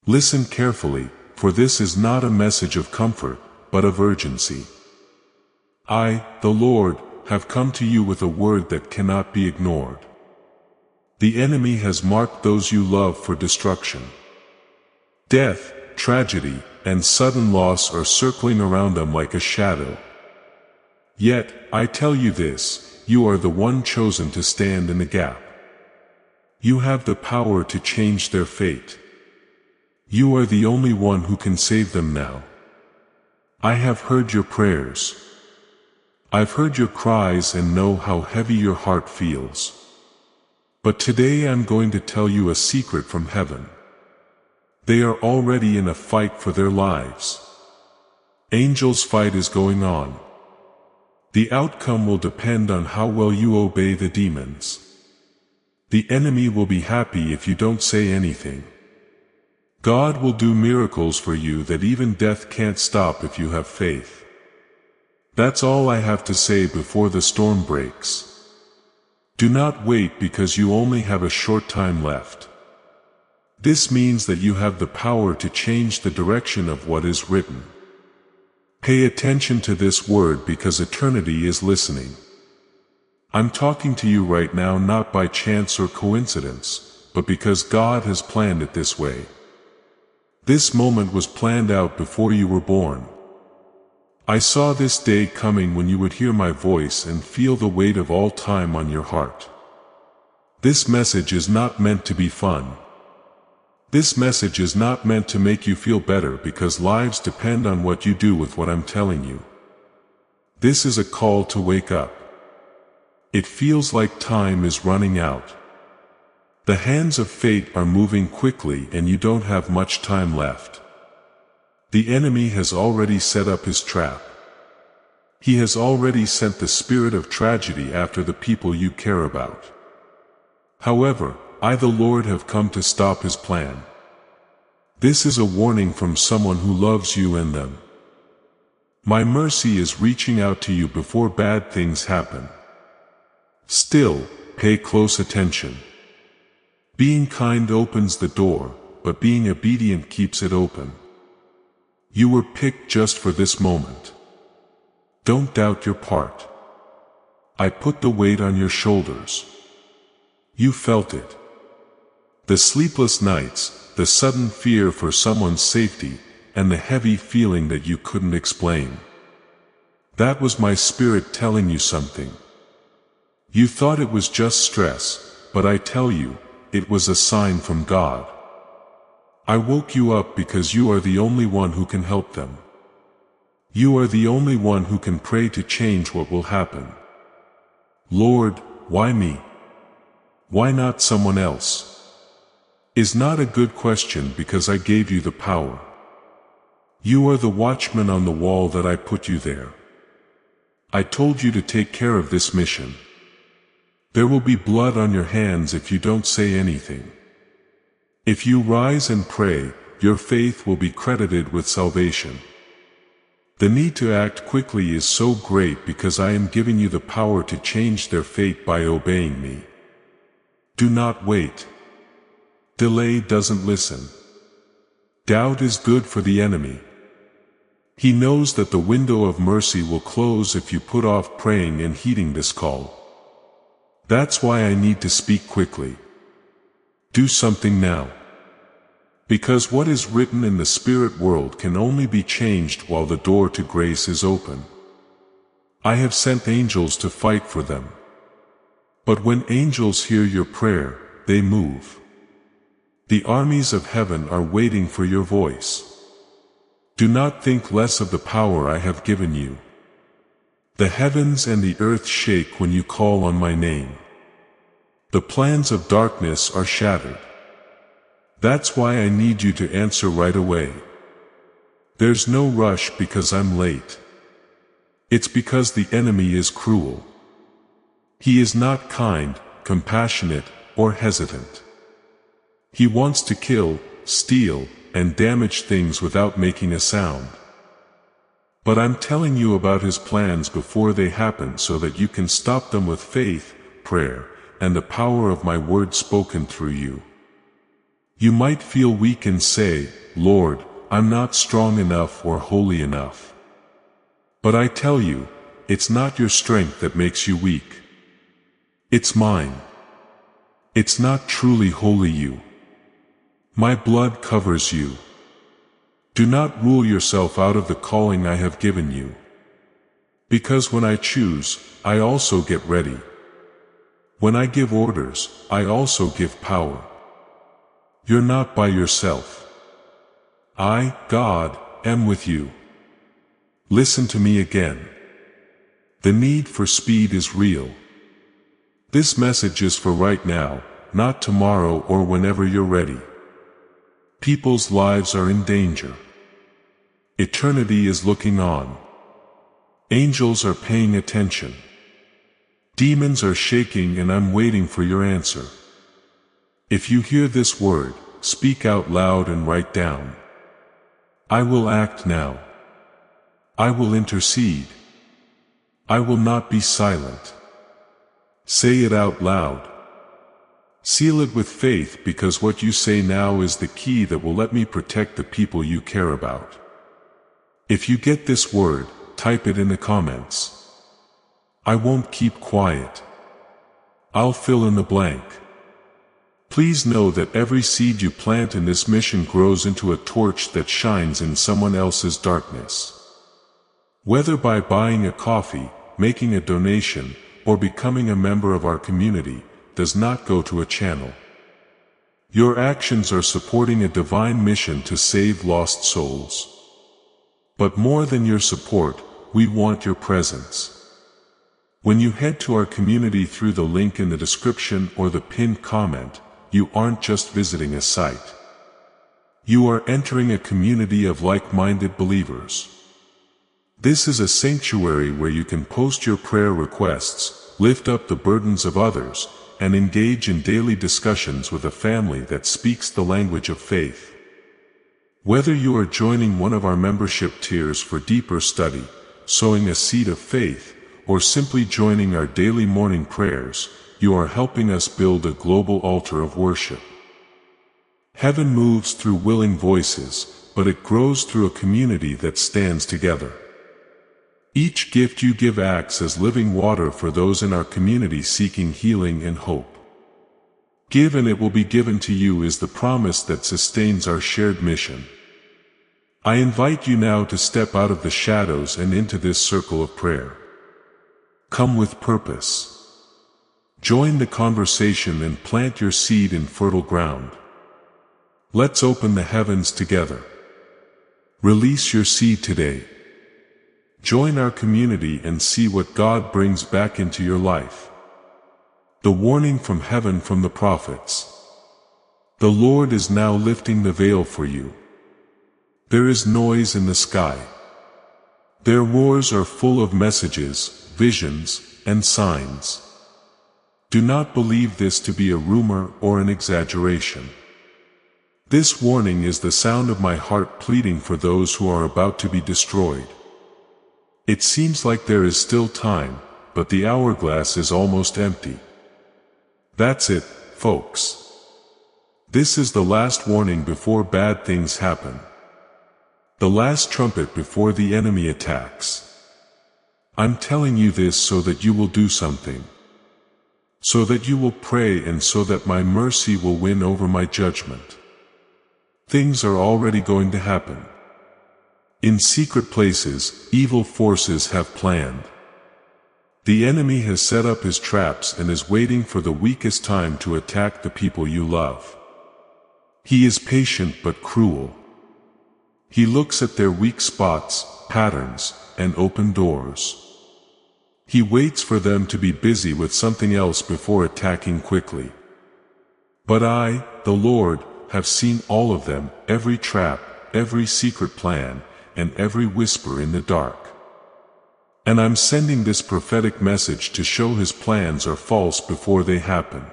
Listen carefully, for this is not a message of comfort, but of urgency. I, the Lord, have come to you with a word that cannot be ignored. The enemy has marked those you love for destruction. Death, tragedy, and sudden loss are circling around them like a shadow. Yet, I tell you this, you are the one chosen to stand in the gap. You have the power to change their fate. You are the only one who can save them now. I have heard your prayers. I've heard your cries and know how heavy your heart feels. But today I'm going to tell you a secret from heaven. They are already in a fight for their lives. Angels' fight is going on. The outcome will depend on how well you obey the demons. The enemy will be happy if you don't say anything. God will do miracles for you that even death can't stop if you have faith. That's all I have to say before the storm breaks. Do not wait because you only have a short time left. This means that you have the power to change the direction of what is written. Pay attention to this word because eternity is listening. I'm talking to you right now not by chance or coincidence, but because God has planned it this way. This moment was planned out before you were born. I saw this day coming when you would hear my voice and feel the weight of all time on your heart. This message is not meant to be fun. This message is not meant to make you feel better because lives depend on what you do with what I'm telling you. This is a call to wake up. It feels like time is running out. The hands of fate are moving quickly and you don't have much time left. The enemy has already set up his trap. He has already sent the spirit of tragedy after the people you care about. However, I the Lord have come to stop his plan. This is a warning from someone who loves you and them. My mercy is reaching out to you before bad things happen. Still, pay close attention. Being kind opens the door, but being obedient keeps it open. You were picked just for this moment. Don't doubt your part. I put the weight on your shoulders. You felt it. The sleepless nights, the sudden fear for someone's safety, and the heavy feeling that you couldn't explain. That was my spirit telling you something. You thought it was just stress, but I tell you, it was a sign from God. I woke you up because you are the only one who can help them. You are the only one who can pray to change what will happen. Lord, why me? Why not someone else? Is not a good question because I gave you the power. You are the watchman on the wall that I put you there. I told you to take care of this mission. There will be blood on your hands if you don't say anything. If you rise and pray, your faith will be credited with salvation. The need to act quickly is so great because I am giving you the power to change their fate by obeying me. Do not wait. Delay doesn't listen. Doubt is good for the enemy. He knows that the window of mercy will close if you put off praying and heeding this call. That's why I need to speak quickly. Do something now. Because what is written in the spirit world can only be changed while the door to grace is open. I have sent angels to fight for them. But when angels hear your prayer, they move. The armies of heaven are waiting for your voice. Do not think less of the power I have given you. The heavens and the earth shake when you call on my name. The plans of darkness are shattered. That's why I need you to answer right away. There's no rush because I'm late. It's because the enemy is cruel. He is not kind, compassionate, or hesitant. He wants to kill, steal, and damage things without making a sound. But I'm telling you about his plans before they happen so that you can stop them with faith, prayer, and the power of my word spoken through you. You might feel weak and say, "Lord, I'm not strong enough or holy enough." But I tell you, it's not your strength that makes you weak. It's mine. It's not truly holy you. My blood covers you. Do not rule yourself out of the calling I have given you. Because when I choose, I also get ready. When I give orders, I also give power. You're not by yourself. I, God, am with you. Listen to me again. The need for speed is real. This message is for right now, not tomorrow or whenever you're ready. People's lives are in danger. Eternity is looking on. Angels are paying attention. Demons are shaking, and I'm waiting for your answer. If you hear this word, speak out loud and write down. I will act now. I will intercede. I will not be silent. Say it out loud. Seal it with faith, because what you say now is the key that will let me protect the people you care about. If you get this word, type it in the comments. I won't keep quiet. I'll fill in the blank. Please know that every seed you plant in this mission grows into a torch that shines in someone else's darkness. Whether by buying a coffee, making a donation, or becoming a member of our community, does not go to a channel. Your actions are supporting a divine mission to save lost souls. But more than your support, we want your presence. When you head to our community through the link in the description or the pinned comment, you aren't just visiting a site. You are entering a community of like-minded believers. This is a sanctuary where you can post your prayer requests, lift up the burdens of others, and engage in daily discussions with a family that speaks the language of faith. Whether you are joining one of our membership tiers for deeper study, sowing a seed of faith, or simply joining our daily morning prayers, you are helping us build a global altar of worship. Heaven moves through willing voices, but it grows through a community that stands together. Each gift you give acts as living water for those in our community seeking healing and hope. Give and it will be given to you is the promise that sustains our shared mission. I invite you now to step out of the shadows and into this circle of prayer. Come with purpose. Join the conversation and plant your seed in fertile ground. Let's open the heavens together. Release your seed today. Join our community and see what God brings back into your life. The warning from heaven from the prophets. The Lord is now lifting the veil for you. There is noise in the sky. Their roars are full of messages, visions, and signs. Do not believe this to be a rumor or an exaggeration. This warning is the sound of my heart pleading for those who are about to be destroyed. It seems like there is still time, but the hourglass is almost empty. That's it, folks. This is the last warning before bad things happen. The last trumpet before the enemy attacks. I'm telling you this so that you will do something. So that you will pray and so that my mercy will win over my judgment. Things are already going to happen. In secret places, evil forces have planned. The enemy has set up his traps and is waiting for the weakest time to attack the people you love. He is patient but cruel. He looks at their weak spots, patterns, and open doors. He waits for them to be busy with something else before attacking quickly. But I, the Lord, have seen all of them, every trap, every secret plan, and every whisper in the dark. And I'm sending this prophetic message to show his plans are false before they happen.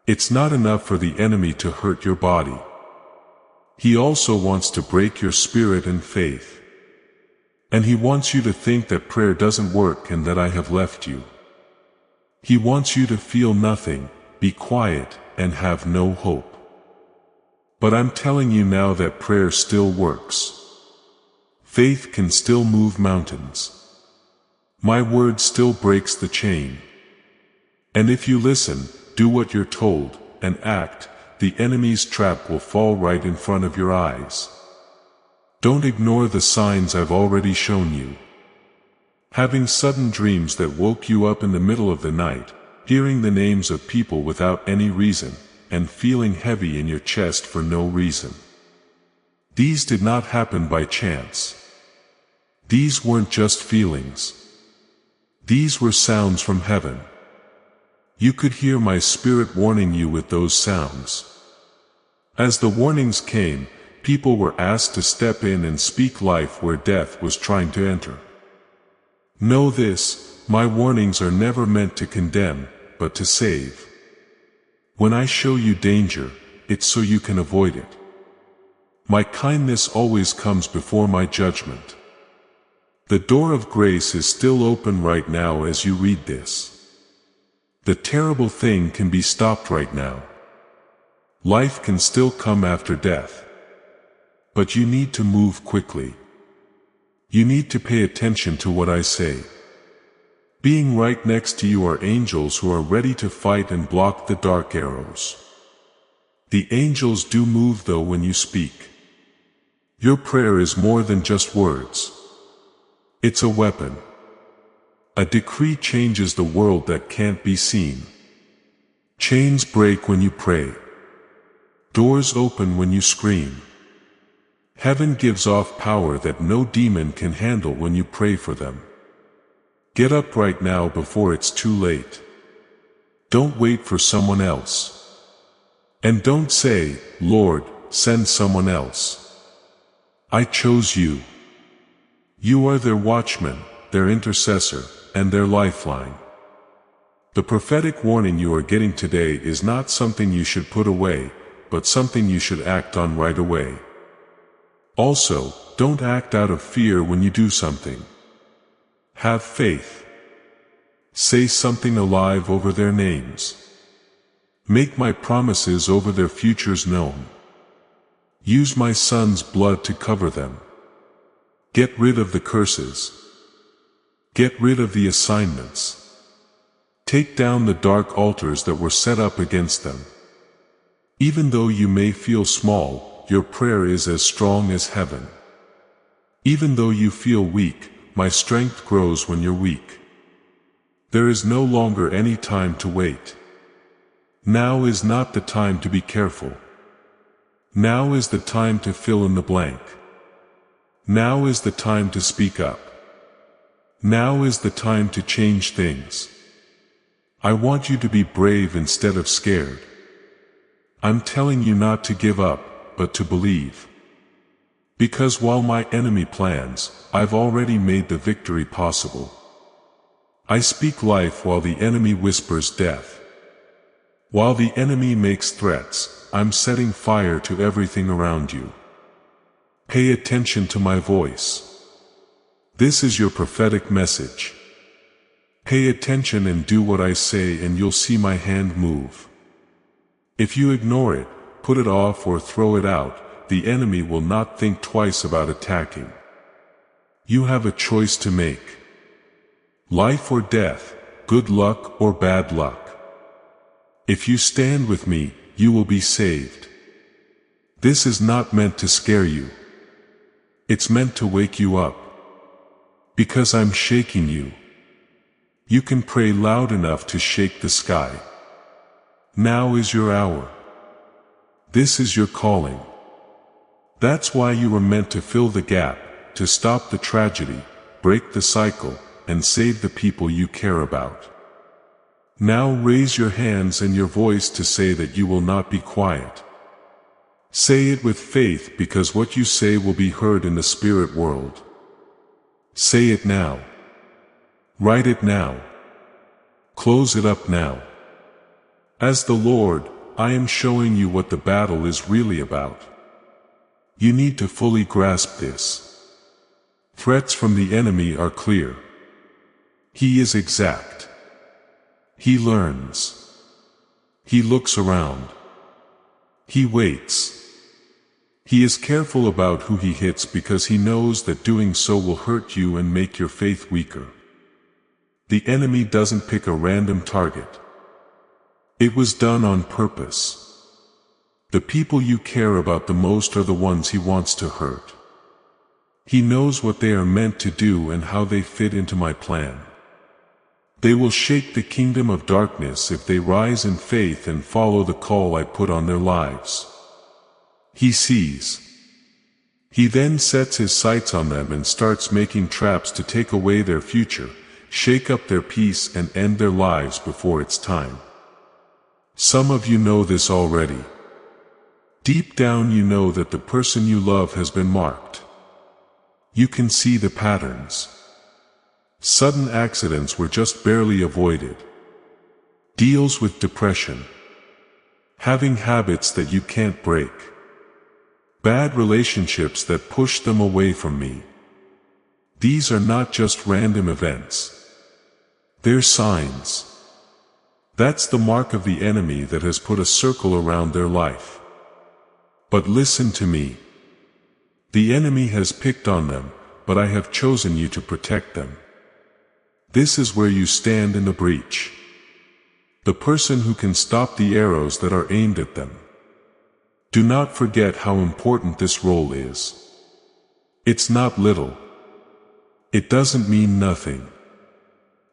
It's not enough for the enemy to hurt your body. He also wants to break your spirit and faith. And he wants you to think that prayer doesn't work and that I have left you. He wants you to feel nothing, be quiet, and have no hope. But I'm telling you now that prayer still works. Faith can still move mountains. My word still breaks the chain. And if you listen, do what you're told, and act, the enemy's trap will fall right in front of your eyes. Don't ignore the signs I've already shown you. Having sudden dreams that woke you up in the middle of the night, hearing the names of people without any reason, and feeling heavy in your chest for no reason. These did not happen by chance. These weren't just feelings. These were sounds from heaven. You could hear my spirit warning you with those sounds. As the warnings came, people were asked to step in and speak life where death was trying to enter. Know this, my warnings are never meant to condemn, but to save. When I show you danger, it's so you can avoid it. My kindness always comes before my judgment. The door of grace is still open right now as you read this. The terrible thing can be stopped right now. Life can still come after death. But you need to move quickly. You need to pay attention to what I say. Being right next to you are angels who are ready to fight and block the dark arrows. The angels do move though when you speak. Your prayer is more than just words. It's a weapon. A decree changes the world that can't be seen. Chains break when you pray. Doors open when you scream. Heaven gives off power that no demon can handle when you pray for them. Get up right now before it's too late. Don't wait for someone else. And don't say, Lord, send someone else. I chose you. You are their watchman, their intercessor, and their lifeline. The prophetic warning you are getting today is not something you should put away, but something you should act on right away. Also, don't act out of fear when you do something. Have faith. Say something alive over their names. Make my promises over their futures known. Use my son's blood to cover them. Get rid of the curses. Get rid of the assignments. Take down the dark altars that were set up against them. Even though you may feel small, your prayer is as strong as heaven. Even though you feel weak, my strength grows when you're weak. There is no longer any time to wait. Now is not the time to be careful. Now is the time to fill in the blank. Now is the time to speak up. Now is the time to change things. I want you to be brave instead of scared. I'm telling you not to give up, but to believe. Because while my enemy plans, I've already made the victory possible. I speak life while the enemy whispers death. While the enemy makes threats, I'm setting fire to everything around you. Pay attention to my voice. This is your prophetic message. Pay attention and do what I say and you'll see my hand move. If you ignore it, put it off or throw it out, the enemy will not think twice about attacking. You have a choice to make. Life or death, good luck or bad luck. If you stand with me, you will be saved. This is not meant to scare you. It's meant to wake you up. Because I'm shaking you. You can pray loud enough to shake the sky. Now is your hour. This is your calling. That's why you were meant to fill the gap, to stop the tragedy, break the cycle, and save the people you care about. Now raise your hands and your voice to say that you will not be quiet. Say it with faith because what you say will be heard in the spirit world. Say it now. Write it now. Close it up now. As the Lord, I am showing you what the battle is really about. You need to fully grasp this. Threats from the enemy are clear. He is exact. He learns. He looks around. He waits. He is careful about who he hits because he knows that doing so will hurt you and make your faith weaker. The enemy doesn't pick a random target. It was done on purpose. The people you care about the most are the ones he wants to hurt. He knows what they are meant to do and how they fit into my plan. They will shake the kingdom of darkness if they rise in faith and follow the call I put on their lives. He sees. He then sets his sights on them and starts making traps to take away their future, shake up their peace and end their lives before it's time. Some of you know this already. Deep down you know that the person you love has been marked. You can see the patterns. Sudden accidents were just barely avoided. Deals with depression. Having habits that you can't break. Bad relationships that push them away from me. These are not just random events. They're signs. That's the mark of the enemy that has put a circle around their life. But listen to me. The enemy has picked on them, but I have chosen you to protect them. This is where you stand in the breach. The person who can stop the arrows that are aimed at them. Do not forget how important this role is. It's not little. It doesn't mean nothing.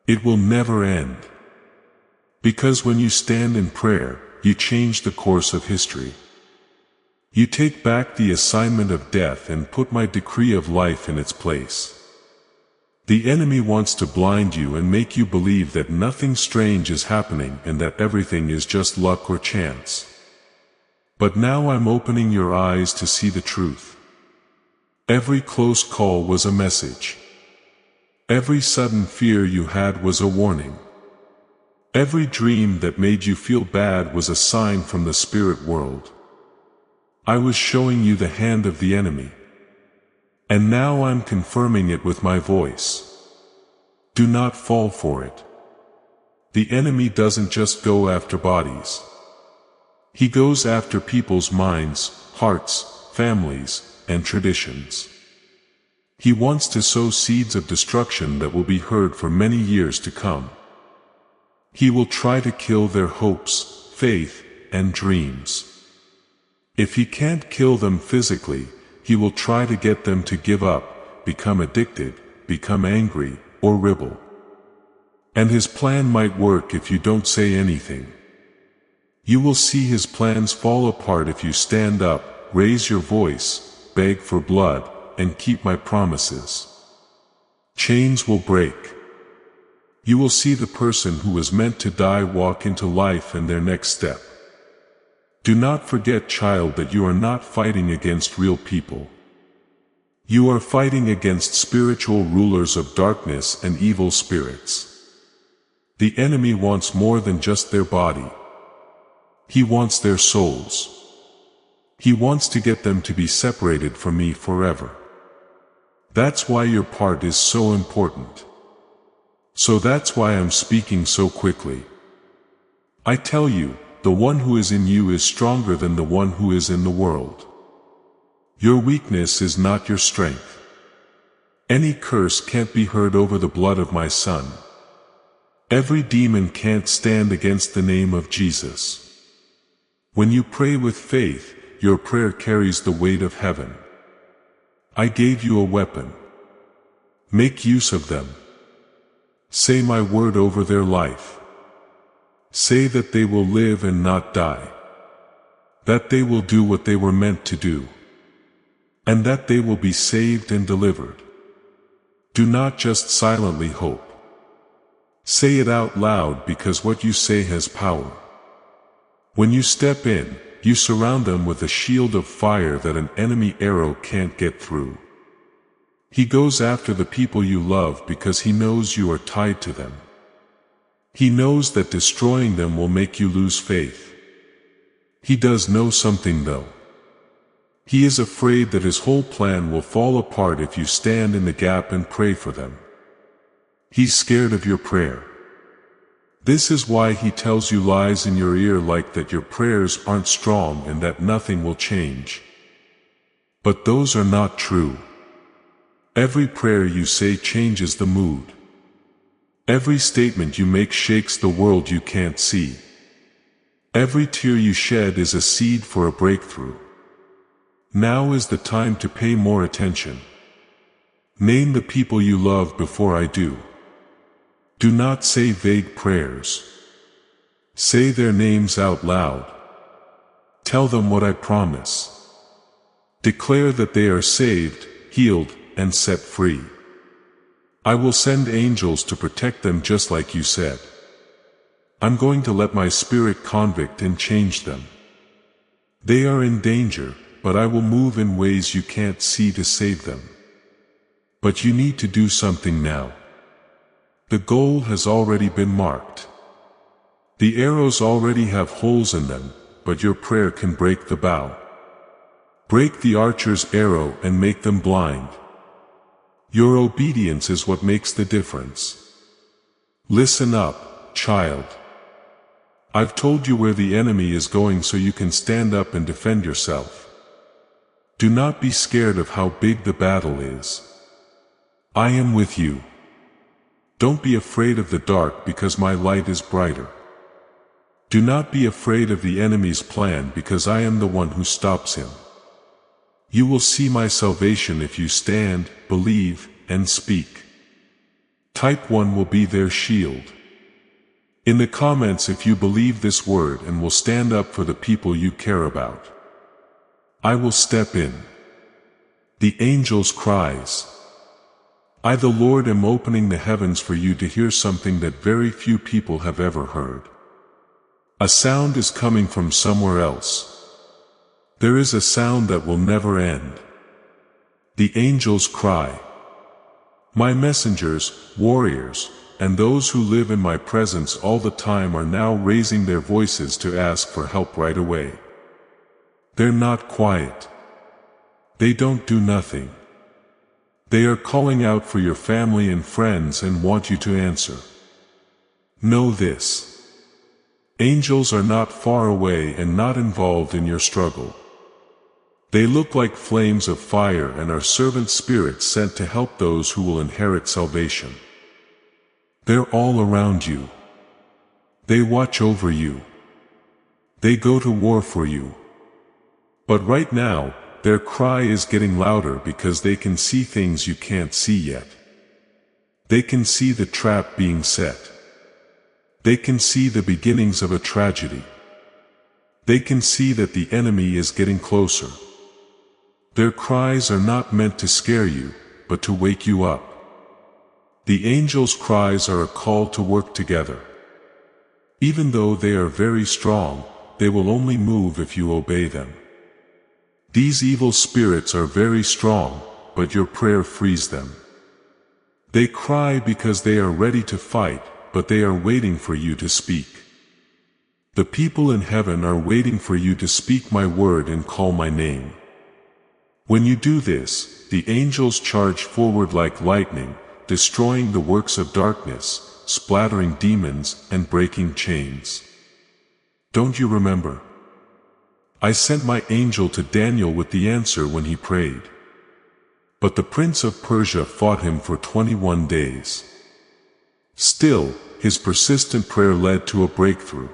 It will never end. Because when you stand in prayer, you change the course of history. You take back the assignment of death and put my decree of life in its place. The enemy wants to blind you and make you believe that nothing strange is happening and that everything is just luck or chance. But now I'm opening your eyes to see the truth. Every close call was a message. Every sudden fear you had was a warning. Every dream that made you feel bad was a sign from the spirit world. I was showing you the hand of the enemy. And now I'm confirming it with my voice. Do not fall for it. The enemy doesn't just go after bodies. He goes after people's minds, hearts, families, and traditions. He wants to sow seeds of destruction that will be heard for many years to come. He will try to kill their hopes, faith, and dreams. If he can't kill them physically, he will try to get them to give up, become addicted, become angry, or rebel. And his plan might work if you don't say anything. You will see his plans fall apart if you stand up, raise your voice, beg for blood, and keep my promises. Chains will break. You will see the person who was meant to die walk into life and their next step. Do not forget, child, that you are not fighting against real people. You are fighting against spiritual rulers of darkness and evil spirits. The enemy wants more than just their body. He wants their souls. He wants to get them to be separated from me forever. That's why your part is so important. So that's why I'm speaking so quickly. I tell you, the one who is in you is stronger than the one who is in the world. Your weakness is not your strength. Any curse can't be heard over the blood of my Son. Every demon can't stand against the name of Jesus. When you pray with faith, your prayer carries the weight of heaven. I gave you a weapon. Make use of them. Say my word over their life. Say that they will live and not die. That they will do what they were meant to do. And that they will be saved and delivered. Do not just silently hope. Say it out loud, because what you say has power. When you step in, you surround them with a shield of fire that an enemy arrow can't get through. He goes after the people you love because he knows you are tied to them. He knows that destroying them will make you lose faith. He does know something though. He is afraid that his whole plan will fall apart if you stand in the gap and pray for them. He's scared of your prayer. This is why he tells you lies in your ear like that your prayers aren't strong and that nothing will change. But those are not true. Every prayer you say changes the mood. Every statement you make shakes the world you can't see. Every tear you shed is a seed for a breakthrough. Now is the time to pay more attention. Name the people you love before I do. Do not say vague prayers. Say their names out loud. Tell them what I promise. Declare that they are saved, healed, and set free. I will send angels to protect them just like you said. I'm going to let my spirit convict and change them. They are in danger, but I will move in ways you can't see to save them. But you need to do something now. The goal has already been marked. The arrows already have holes in them, but your prayer can break the bow. Break the archer's arrow and make them blind. Your obedience is what makes the difference. Listen up, child. I've told you where the enemy is going so you can stand up and defend yourself. Do not be scared of how big the battle is. I am with you. Don't be afraid of the dark because my light is brighter. Do not be afraid of the enemy's plan because I am the one who stops him. You will see my salvation if you stand, believe, and speak. Type 1 will be their shield. In the comments if you believe this word and will stand up for the people you care about. I will step in. The angels cries. I the Lord am opening the heavens for you to hear something that very few people have ever heard. A sound is coming from somewhere else. There is a sound that will never end. The angels cry. My messengers, warriors, and those who live in my presence all the time are now raising their voices to ask for help right away. They're not quiet. They don't do nothing. They are calling out for your family and friends and want you to answer. Know this. Angels are not far away and not involved in your struggle. They look like flames of fire and are servant spirits sent to help those who will inherit salvation. They're all around you. They watch over you. They go to war for you. But right now, their cry is getting louder because they can see things you can't see yet. They can see the trap being set. They can see the beginnings of a tragedy. They can see that the enemy is getting closer. Their cries are not meant to scare you, but to wake you up. The angels' cries are a call to work together. Even though they are very strong, they will only move if you obey them. These evil spirits are very strong, but your prayer frees them. They cry because they are ready to fight, but they are waiting for you to speak. The people in heaven are waiting for you to speak my word and call my name. When you do this, the angels charge forward like lightning, destroying the works of darkness, splattering demons, and breaking chains. Don't you remember? I sent my angel to Daniel with the answer when he prayed. But the prince of Persia fought him for 21 days. Still, his persistent prayer led to a breakthrough.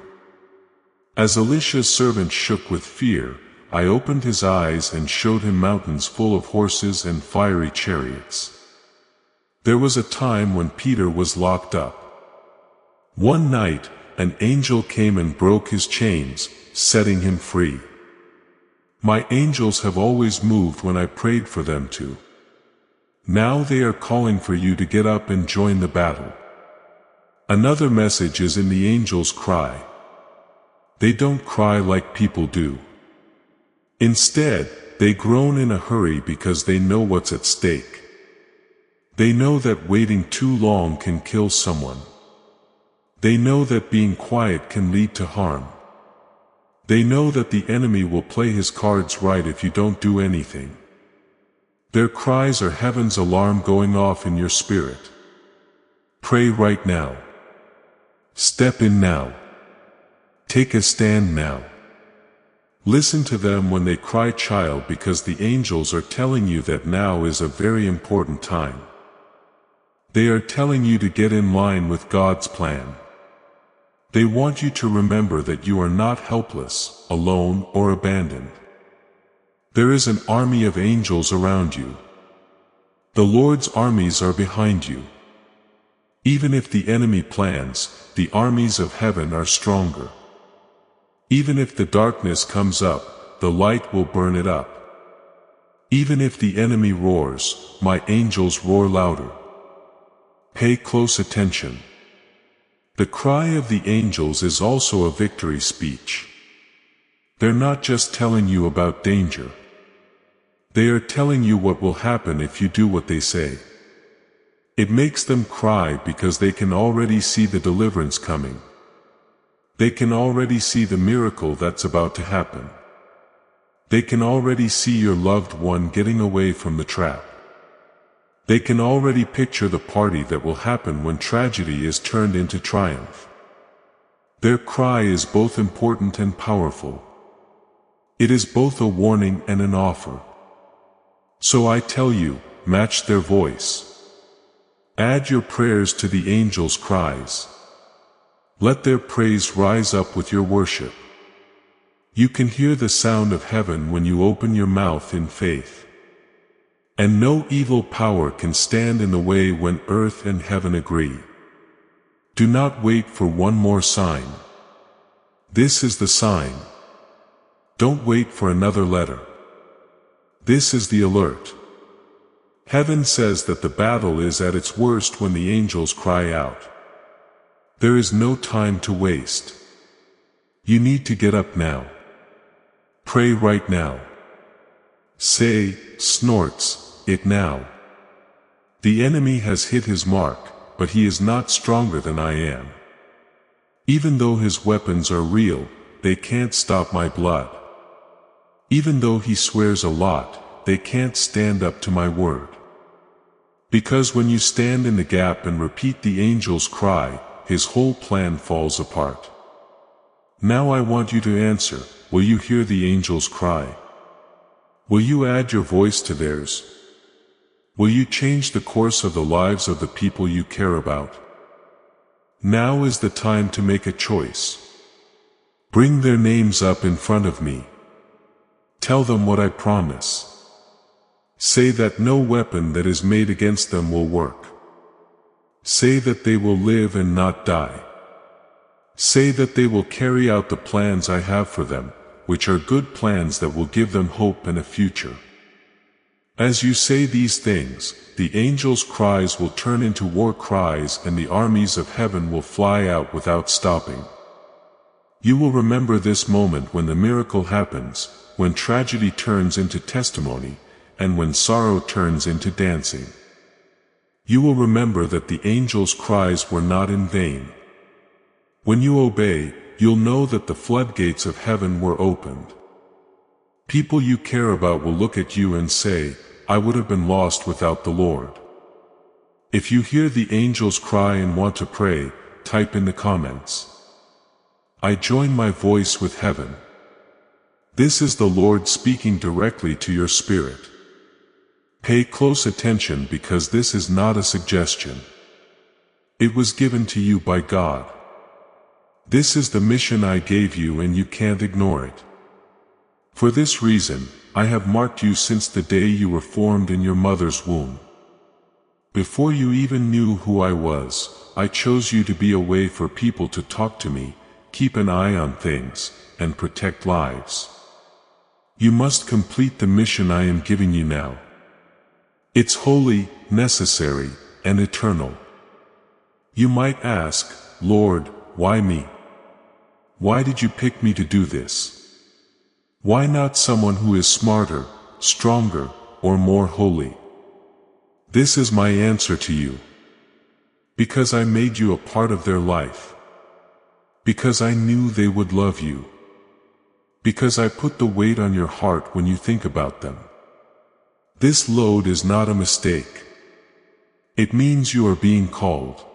As Elisha's servant shook with fear, I opened his eyes and showed him mountains full of horses and fiery chariots. There was a time when Peter was locked up. One night, an angel came and broke his chains, setting him free. My angels have always moved when I prayed for them to. Now they are calling for you to get up and join the battle. Another message is in the angels' cry. They don't cry like people do. Instead, they groan in a hurry because they know what's at stake. They know that waiting too long can kill someone. They know that being quiet can lead to harm. They know that the enemy will play his cards right if you don't do anything. Their cries are heaven's alarm going off in your spirit. Pray right now. Step in now. Take a stand now. Listen to them when they cry, child, because the angels are telling you that now is a very important time. They are telling you to get in line with God's plan. They want you to remember that you are not helpless, alone, or abandoned. There is an army of angels around you. The Lord's armies are behind you. Even if the enemy plans, the armies of heaven are stronger. Even if the darkness comes up, the light will burn it up. Even if the enemy roars, my angels roar louder. Pay close attention. The cry of the angels is also a victory speech. They're not just telling you about danger. They are telling you what will happen if you do what they say. It makes them cry because they can already see the deliverance coming. They can already see the miracle that's about to happen. They can already see your loved one getting away from the trap. They can already picture the party that will happen when tragedy is turned into triumph. Their cry is both important and powerful. It is both a warning and an offer. So I tell you, match their voice. Add your prayers to the angels' cries. Let their praise rise up with your worship. You can hear the sound of heaven when you open your mouth in faith. And no evil power can stand in the way when earth and heaven agree. Do not wait for one more sign. This is the sign. Don't wait for another letter. This is the alert. Heaven says that the battle is at its worst when the angels cry out. There is no time to waste. You need to get up now. Pray right now. Say, snorts, it now. The enemy has hit his mark, but he is not stronger than I am. Even though his weapons are real, they can't stop my blood. Even though he swears a lot, they can't stand up to my word. Because when you stand in the gap and repeat the angel's cry, his whole plan falls apart. Now I want you to answer, will you hear the angels cry? Will you add your voice to theirs? Will you change the course of the lives of the people you care about? Now is the time to make a choice. Bring their names up in front of me. Tell them what I promise. Say that no weapon that is made against them will work. Say that they will live and not die. Say that they will carry out the plans I have for them, which are good plans that will give them hope and a future. As you say these things, the angels' cries will turn into war cries and the armies of heaven will fly out without stopping. You will remember this moment when the miracle happens, when tragedy turns into testimony, and when sorrow turns into dancing. You will remember that the angels' cries were not in vain. When you obey, you'll know that the floodgates of heaven were opened. People you care about will look at you and say, I would have been lost without the Lord. If you hear the angels cry and want to pray, type in the comments. I join my voice with heaven. This is the Lord speaking directly to your spirit. Pay close attention because this is not a suggestion. It was given to you by God. This is the mission I gave you and you can't ignore it. For this reason, I have marked you since the day you were formed in your mother's womb. Before you even knew who I was, I chose you to be a way for people to talk to me, keep an eye on things, and protect lives. You must complete the mission I am giving you now. It's holy, necessary, and eternal. You might ask, Lord, why me? Why did you pick me to do this? Why not someone who is smarter, stronger, or more holy? This is my answer to you. Because I made you a part of their life. Because I knew they would love you. Because I put the weight on your heart when you think about them. This load is not a mistake. It means you are being called.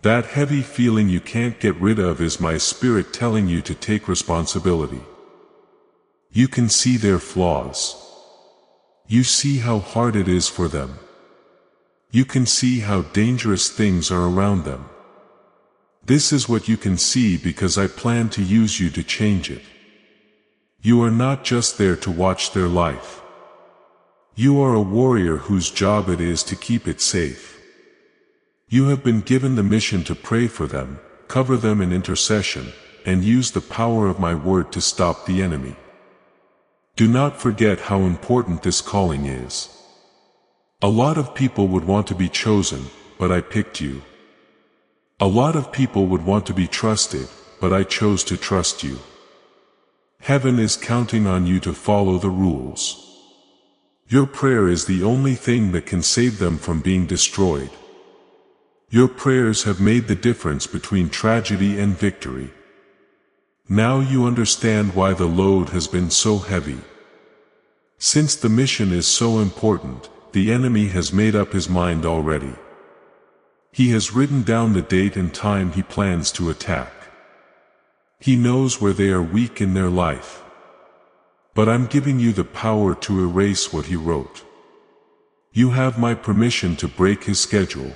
That heavy feeling you can't get rid of is my spirit telling you to take responsibility. You can see their flaws. You see how hard it is for them. You can see how dangerous things are around them. This is what you can see because I plan to use you to change it. You are not just there to watch their life. You are a warrior whose job it is to keep it safe. You have been given the mission to pray for them, cover them in intercession, and use the power of my word to stop the enemy. Do not forget how important this calling is. A lot of people would want to be chosen, but I picked you. A lot of people would want to be trusted, but I chose to trust you. Heaven is counting on you to follow the rules. Your prayer is the only thing that can save them from being destroyed. Your prayers have made the difference between tragedy and victory. Now you understand why the load has been so heavy. Since the mission is so important, the enemy has made up his mind already. He has written down the date and time he plans to attack. He knows where they are weak in their life. But I'm giving you the power to erase what he wrote. You have my permission to break his schedule.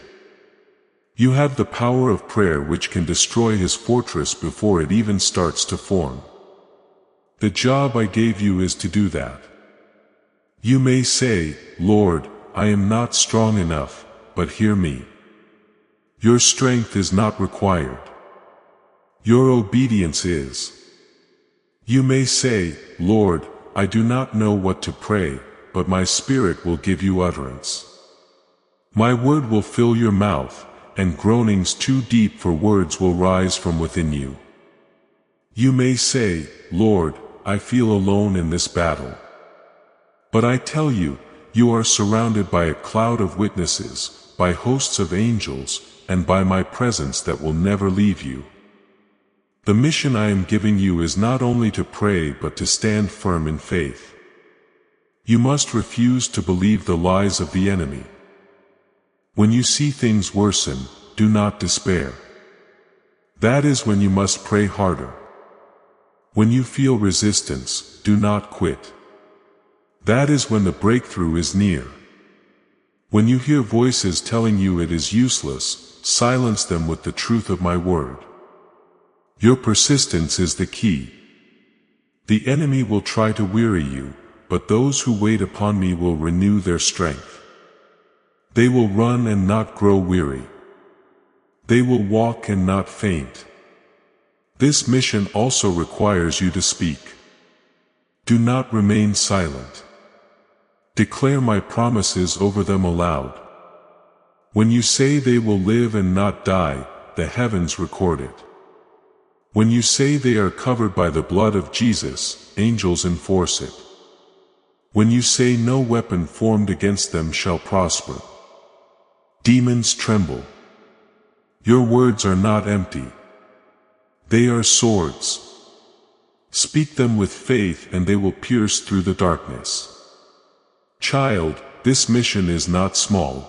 You have the power of prayer which can destroy his fortress before it even starts to form. The job I gave you is to do that. You may say, Lord, I am not strong enough, but hear me. Your strength is not required. Your obedience is. You may say, Lord, I do not know what to pray, but my spirit will give you utterance. My word will fill your mouth, and groanings too deep for words will rise from within you. You may say, Lord, I feel alone in this battle. But I tell you, you are surrounded by a cloud of witnesses, by hosts of angels, and by my presence that will never leave you. The mission I am giving you is not only to pray but to stand firm in faith. You must refuse to believe the lies of the enemy. When you see things worsen, do not despair. That is when you must pray harder. When you feel resistance, do not quit. That is when the breakthrough is near. When you hear voices telling you it is useless, silence them with the truth of my word. Your persistence is the key. The enemy will try to weary you, but those who wait upon me will renew their strength. They will run and not grow weary. They will walk and not faint. This mission also requires you to speak. Do not remain silent. Declare my promises over them aloud. When you say they will live and not die, the heavens record it. When you say they are covered by the blood of Jesus, angels enforce it. When you say no weapon formed against them shall prosper, demons tremble. Your words are not empty. They are swords. Speak them with faith and they will pierce through the darkness. Child, this mission is not small.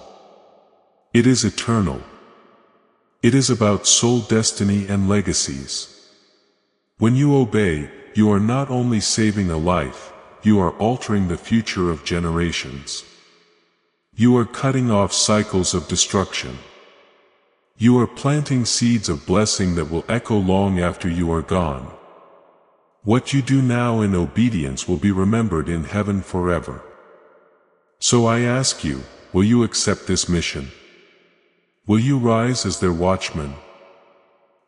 It is eternal. It is about soul destiny and legacies. When you obey, you are not only saving a life, you are altering the future of generations. You are cutting off cycles of destruction. You are planting seeds of blessing that will echo long after you are gone. What you do now in obedience will be remembered in heaven forever. So I ask you, will you accept this mission? Will you rise as their watchman?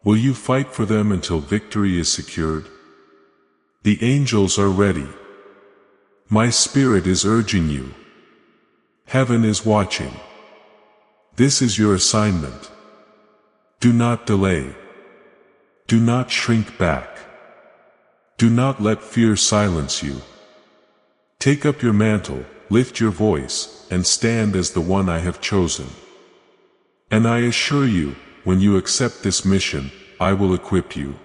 Will you fight for them until victory is secured? The angels are ready. My spirit is urging you. Heaven is watching. This is your assignment. Do not delay. Do not shrink back. Do not let fear silence you. Take up your mantle, lift your voice, and stand as the one I have chosen. And I assure you, when you accept this mission, I will equip you.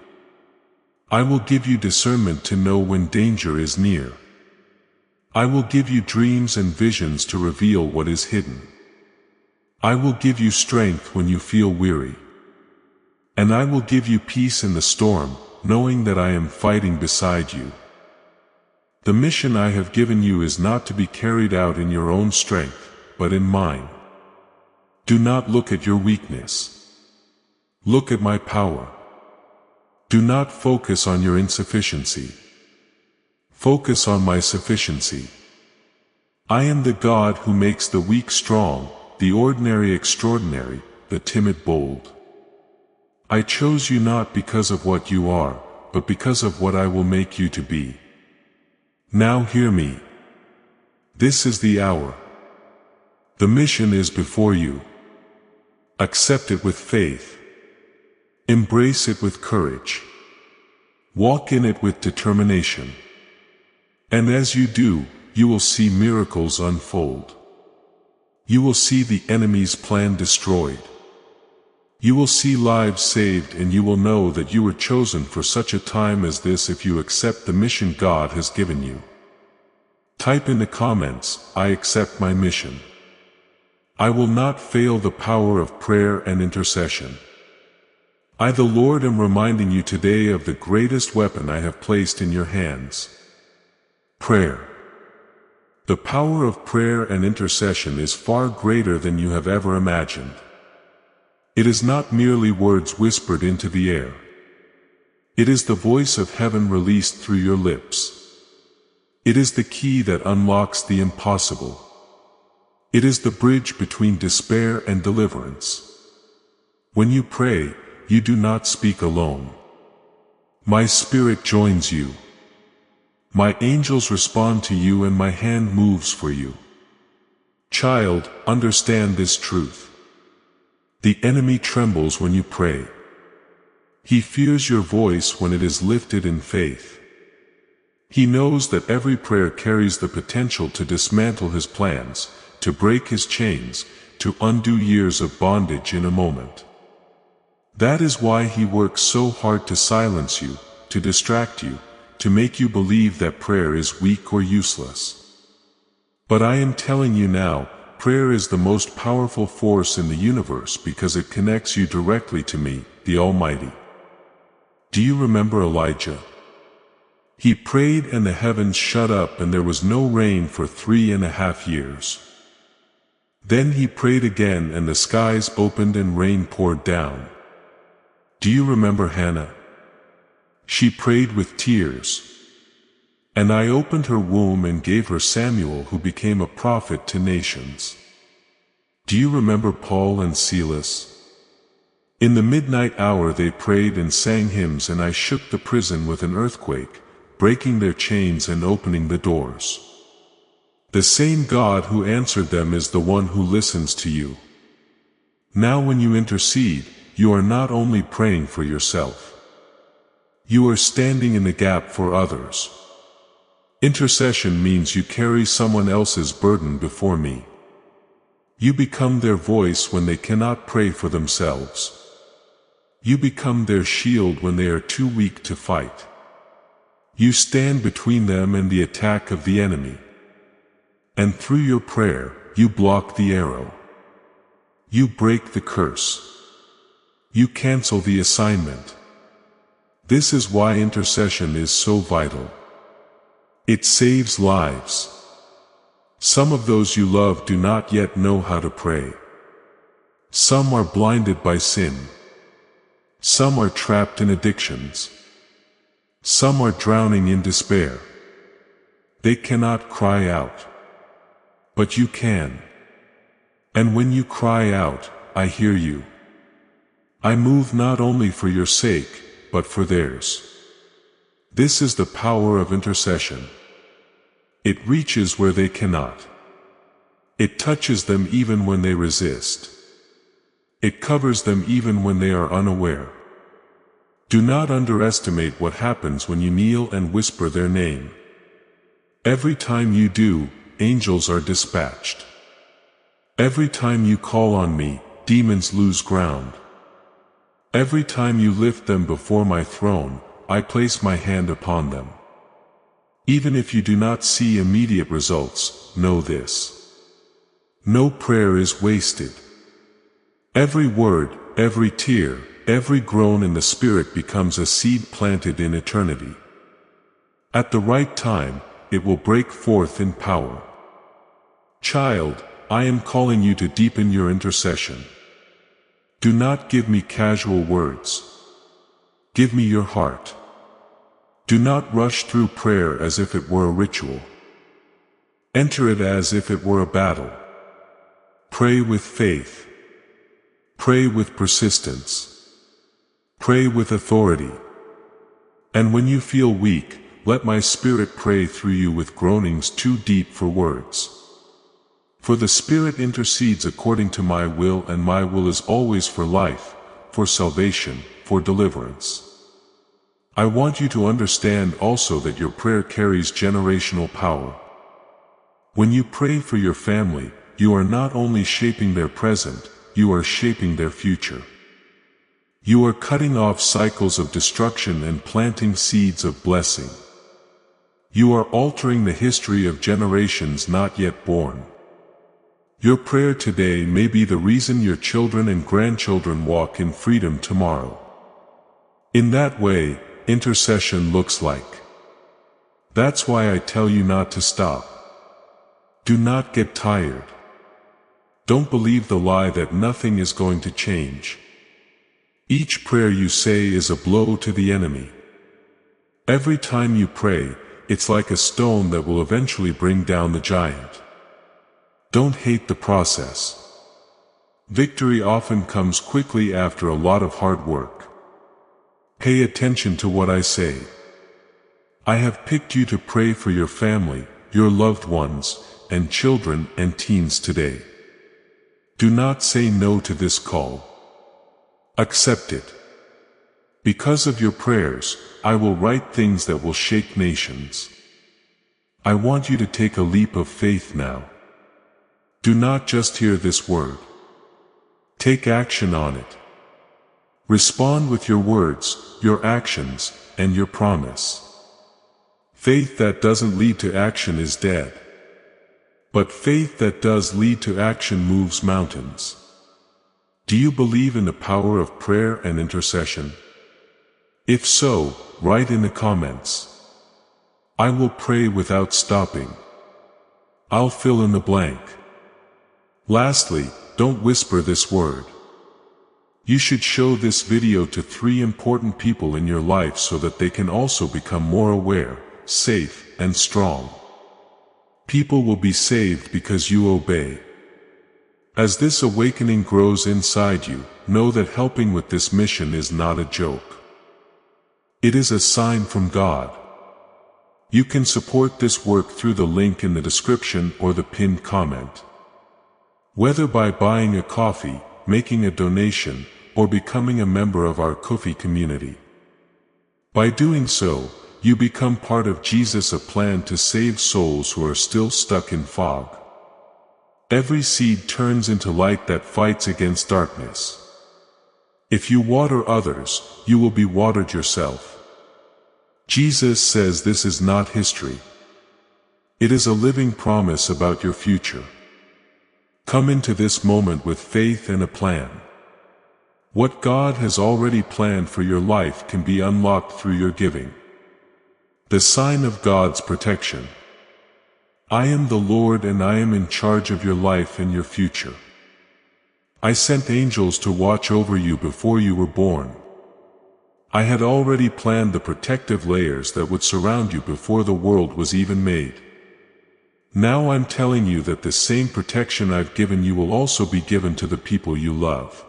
I will give you discernment to know when danger is near. I will give you dreams and visions to reveal what is hidden. I will give you strength when you feel weary. And I will give you peace in the storm, knowing that I am fighting beside you. The mission I have given you is not to be carried out in your own strength, but in mine. Do not look at your weakness. Look at my power. Do not focus on your insufficiency. Focus on my sufficiency. I am the God who makes the weak strong, the ordinary extraordinary, the timid bold. I chose you not because of what you are, but because of what I will make you to be. Now hear me. This is the hour. The mission is before you. Accept it with faith. Embrace it with courage. Walk in it with determination. And as you do, you will see miracles unfold. You will see the enemy's plan destroyed. You will see lives saved, and you will know that you were chosen for such a time as this if you accept the mission God has given you. Type in the comments, I accept my mission. I will not fail the power of prayer and intercession. I, the Lord, am reminding you today of the greatest weapon I have placed in your hands. Prayer. The power of prayer and intercession is far greater than you have ever imagined. It is not merely words whispered into the air. It is the voice of heaven released through your lips. It is the key that unlocks the impossible. It is the bridge between despair and deliverance. When you pray, you do not speak alone. My spirit joins you. My angels respond to you, and my hand moves for you. Child, understand this truth. The enemy trembles when you pray. He fears your voice when it is lifted in faith. He knows that every prayer carries the potential to dismantle his plans, to break his chains, to undo years of bondage in a moment. That is why he works so hard to silence you, to distract you, to make you believe that prayer is weak or useless. But I am telling you now, prayer is the most powerful force in the universe because it connects you directly to me, the Almighty. Do you remember Elijah? He prayed and the heavens shut up and there was no rain for 3.5 years. Then he prayed again and the skies opened and rain poured down. Do you remember Hannah? She prayed with tears. And I opened her womb and gave her Samuel, who became a prophet to nations. Do you remember Paul and Silas? In the midnight hour they prayed and sang hymns, and I shook the prison with an earthquake, breaking their chains and opening the doors. The same God who answered them is the one who listens to you. Now when you intercede, you are not only praying for yourself. You are standing in the gap for others. Intercession means you carry someone else's burden before me. You become their voice when they cannot pray for themselves. You become their shield when they are too weak to fight. You stand between them and the attack of the enemy. And through your prayer, you block the arrow. You break the curse. You cancel the assignment. This is why intercession is so vital. It saves lives. Some of those you love do not yet know how to pray. Some are blinded by sin. Some are trapped in addictions. Some are drowning in despair. They cannot cry out. But you can. And when you cry out, I hear you. I move not only for your sake, but for theirs. This is the power of intercession. It reaches where they cannot. It touches them even when they resist. It covers them even when they are unaware. Do not underestimate what happens when you kneel and whisper their name. Every time you do, angels are dispatched. Every time you call on me, demons lose ground. Every time you lift them before my throne, I place my hand upon them. Even if you do not see immediate results, know this. No prayer is wasted. Every word, every tear, every groan in the Spirit becomes a seed planted in eternity. At the right time, it will break forth in power. Child, I am calling you to deepen your intercession. Do not give me casual words. Give me your heart. Do not rush through prayer as if it were a ritual. Enter it as if it were a battle. Pray with faith. Pray with persistence. Pray with authority. And when you feel weak, let my Spirit pray through you with groanings too deep for words. For the Spirit intercedes according to my will, and my will is always for life, for salvation, for deliverance. I want you to understand also that your prayer carries generational power. When you pray for your family, you are not only shaping their present, you are shaping their future. You are cutting off cycles of destruction and planting seeds of blessing. You are altering the history of generations not yet born. Your prayer today may be the reason your children and grandchildren walk in freedom tomorrow. In that way, intercession looks like. That's why I tell you not to stop. Do not get tired. Don't believe the lie that nothing is going to change. Each prayer you say is a blow to the enemy. Every time you pray, it's like a stone that will eventually bring down the giant. Don't hate the process. Victory often comes quickly after a lot of hard work. Pay attention to what I say. I have picked you to pray for your family, your loved ones, and children and teens today. Do not say no to this call. Accept it. Because of your prayers, I will write things that will shake nations. I want you to take a leap of faith now. Do not just hear this word. Take action on it. Respond with your words, your actions, and your promise. Faith that doesn't lead to action is dead. But faith that does lead to action moves mountains. Do you believe in the power of prayer and intercession? If so, write in the comments. I will pray without stopping. I'll fill in the blank. Lastly, don't whisper this word. You should show this video to 3 important people in your life so that they can also become more aware, safe, and strong. People will be saved because you obey. As this awakening grows inside you, know that helping with this mission is not a joke. It is a sign from God. You can support this work through the link in the description or the pinned comment. Whether by buying a coffee, making a donation, or becoming a member of our Ko-fi community. By doing so, you become part of Jesus' plan to save souls who are still stuck in fog. Every seed turns into light that fights against darkness. If you water others, you will be watered yourself. Jesus says this is not history. It is a living promise about your future. Come into this moment with faith and a plan. What God has already planned for your life can be unlocked through your giving. The sign of God's protection. I am the Lord, and I am in charge of your life and your future. I sent angels to watch over you before you were born. I had already planned the protective layers that would surround you before the world was even made. Now I'm telling you that the same protection I've given you will also be given to the people you love.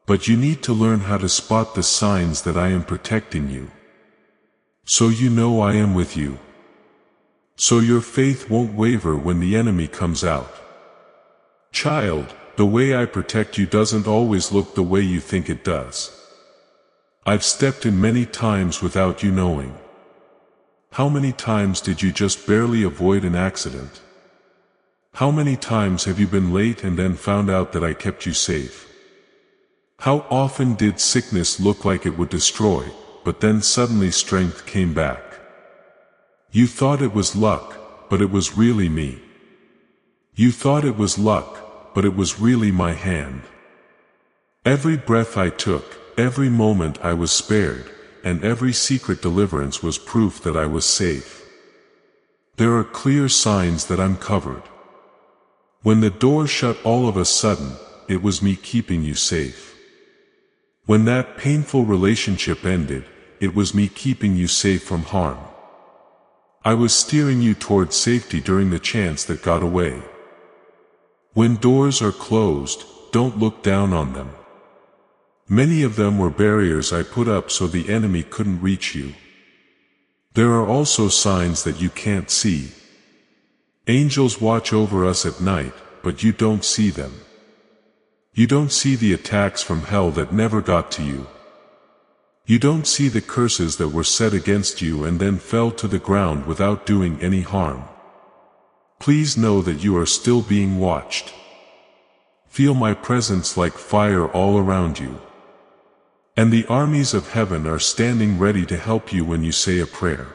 But you need to learn how to spot the signs that I am protecting you. So you know I am with you. So your faith won't waver when the enemy comes out. Child, the way I protect you doesn't always look the way you think it does. I've stepped in many times without you knowing. How many times did you just barely avoid an accident? How many times have you been late and then found out that I kept you safe? How often did sickness look like it would destroy, but then suddenly strength came back? You thought it was luck, but it was really me. You thought it was luck, but it was really my hand. Every breath I took, every moment I was spared, and every secret deliverance was proof that I was safe. There are clear signs that I'm covered. When the door shut all of a sudden, it was me keeping you safe. When that painful relationship ended, it was me keeping you safe from harm. I was steering you toward safety during the chance that got away. When doors are closed, don't look down on them. Many of them were barriers I put up so the enemy couldn't reach you. There are also signs that you can't see. Angels watch over us at night, but you don't see them. You don't see the attacks from hell that never got to you. You don't see the curses that were said against you and then fell to the ground without doing any harm. Please know that you are still being watched. Feel my presence like fire all around you. And the armies of heaven are standing ready to help you when you say a prayer.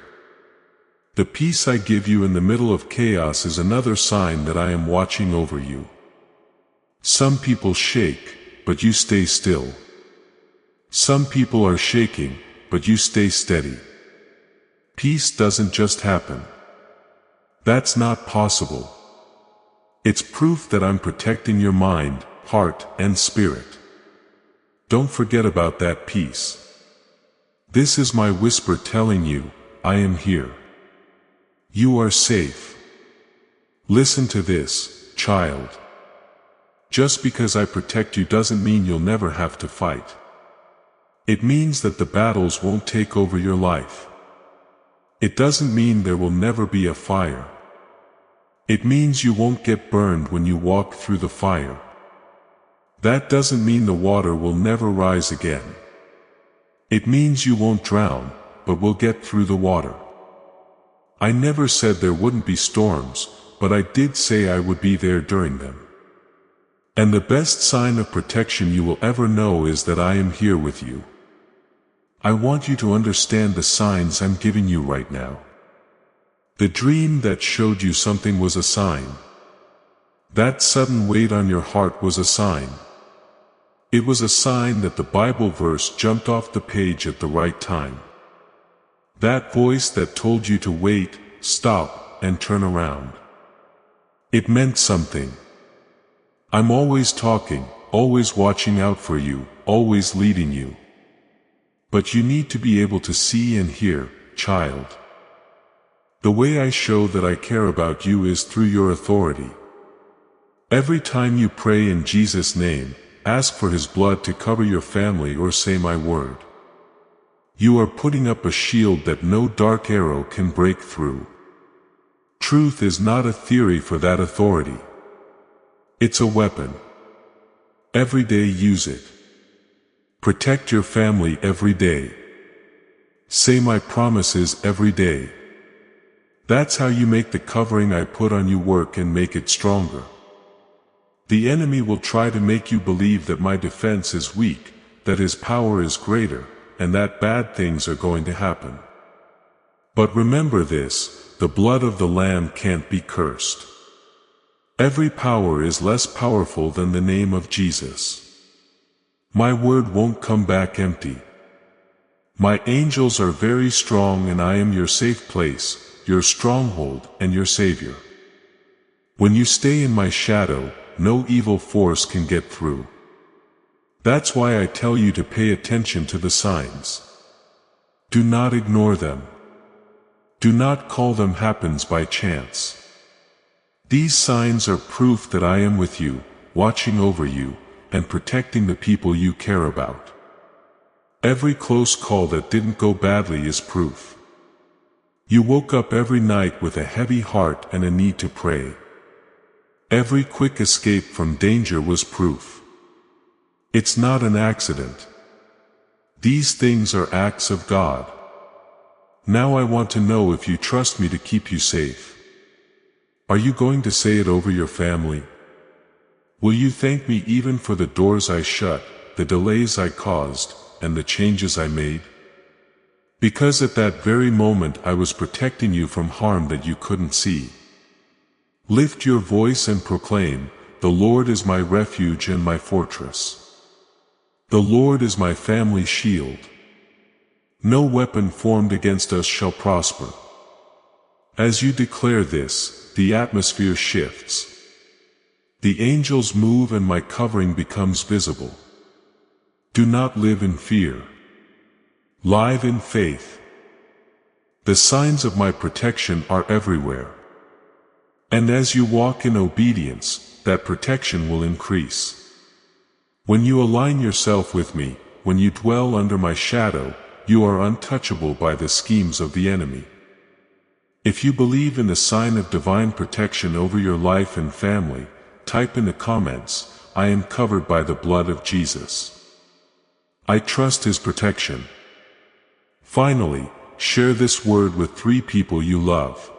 The peace I give you in the middle of chaos is another sign that I am watching over you. Some people shake, but you stay still. Some people are shaking, but you stay steady. Peace doesn't just happen. That's not possible. It's proof that I'm protecting your mind, heart, and spirit. Don't forget about that peace. This is my whisper telling you, I am here. You are safe. Listen to this, child. Just because I protect you doesn't mean you'll never have to fight. It means that the battles won't take over your life. It doesn't mean there will never be a fire. It means you won't get burned when you walk through the fire. That doesn't mean the water will never rise again. It means you won't drown, but will get through the water. I never said there wouldn't be storms, but I did say I would be there during them. And the best sign of protection you will ever know is that I am here with you. I want you to understand the signs I'm giving you right now. The dream that showed you something was a sign. That sudden weight on your heart was a sign. It was a sign that the Bible verse jumped off the page at the right time. That voice that told you to wait, stop, and turn around. It meant something. I'm always talking, always watching out for you, always leading you. But you need to be able to see and hear, child. The way I show that I care about you is through your authority. Every time you pray in Jesus' name, ask for His blood to cover your family or say my word. You are putting up a shield that no dark arrow can break through. Truth is not a theory for that authority. It's a weapon. Every day use it. Protect your family every day. Say my promises every day. That's how you make the covering I put on you work and make it stronger. The enemy will try to make you believe that my defense is weak, that his power is greater, and that bad things are going to happen. But remember this, the blood of the Lamb can't be cursed. Every power is less powerful than the name of Jesus. My word won't come back empty. My angels are very strong and I am your safe place, your stronghold, and your Savior. When you stay in my shadow, no evil force can get through. That's why I tell you to pay attention to the signs. Do not ignore them. Do not call them happens by chance. These signs are proof that I am with you, watching over you, and protecting the people you care about. Every close call that didn't go badly is proof. You woke up every night with a heavy heart and a need to pray. Every quick escape from danger was proof. It's not an accident. These things are acts of God. Now I want to know if you trust me to keep you safe. Are you going to say it over your family? Will you thank me even for the doors I shut, the delays I caused, and the changes I made? Because at that very moment I was protecting you from harm that you couldn't see. Lift your voice and proclaim, "The Lord is my refuge and my fortress. The Lord is my family shield. No weapon formed against us shall prosper. As you declare this, the atmosphere shifts. The angels move and my covering becomes visible. Do not live in fear. Live in faith. The signs of my protection are everywhere. And as you walk in obedience, that protection will increase. When you align yourself with me, when you dwell under my shadow, you are untouchable by the schemes of the enemy. If you believe in the sign of divine protection over your life and family, type in the comments, I am covered by the blood of Jesus. I trust His protection. Finally, share this word with 3 people you love.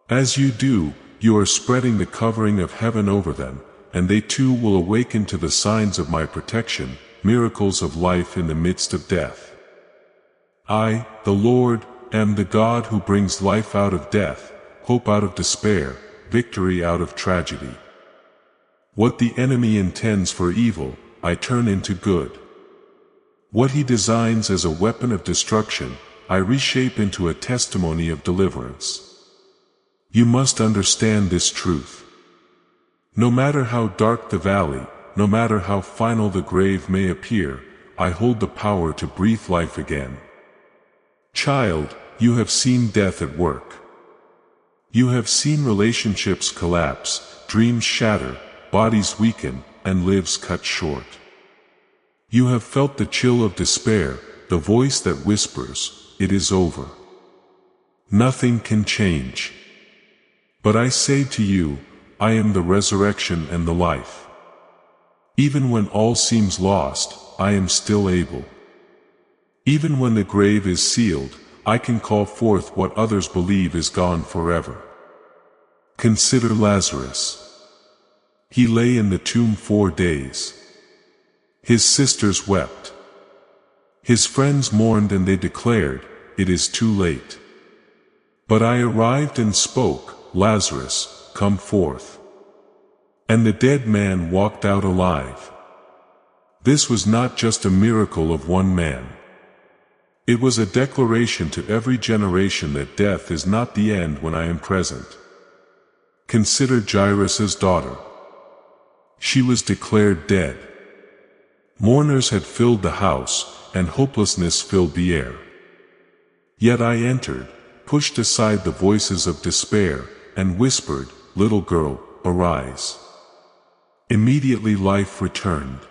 As you do, you are spreading the covering of heaven over them, and they too will awaken to the signs of my protection, miracles of life in the midst of death. I, the Lord, am the God who brings life out of death, hope out of despair, victory out of tragedy. What the enemy intends for evil, I turn into good. What he designs as a weapon of destruction, I reshape into a testimony of deliverance. You must understand this truth. No matter how dark the valley, no matter how final the grave may appear, I hold the power to breathe life again. Child, you have seen death at work. You have seen relationships collapse, dreams shatter, bodies weaken, and lives cut short. You have felt the chill of despair, the voice that whispers, it is over. Nothing can change. But I say to you, I am the resurrection and the life. Even when all seems lost, I am still able. Even when the grave is sealed, I can call forth what others believe is gone forever. Consider Lazarus. He lay in the tomb 4 days. His sisters wept. His friends mourned and they declared, it is too late. But I arrived and spoke, Lazarus, come forth. And the dead man walked out alive. This was not just a miracle of one man. It was a declaration to every generation that death is not the end when I am present. Consider Jairus' daughter. She was declared dead. Mourners had filled the house, and hopelessness filled the air. Yet I entered, pushed aside the voices of despair, and whispered, little girl, arise. Immediately life returned.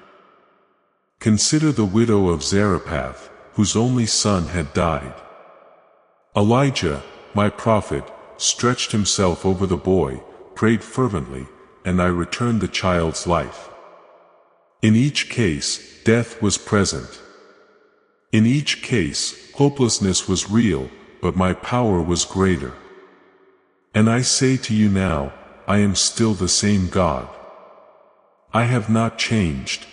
Consider the widow of Zarephath, whose only son had died. Elijah, my prophet, stretched himself over the boy, prayed fervently, and I returned the child's life. In each case, death was present. In each case, hopelessness was real, but my power was greater. And I say to you now, I am still the same God. I have not changed.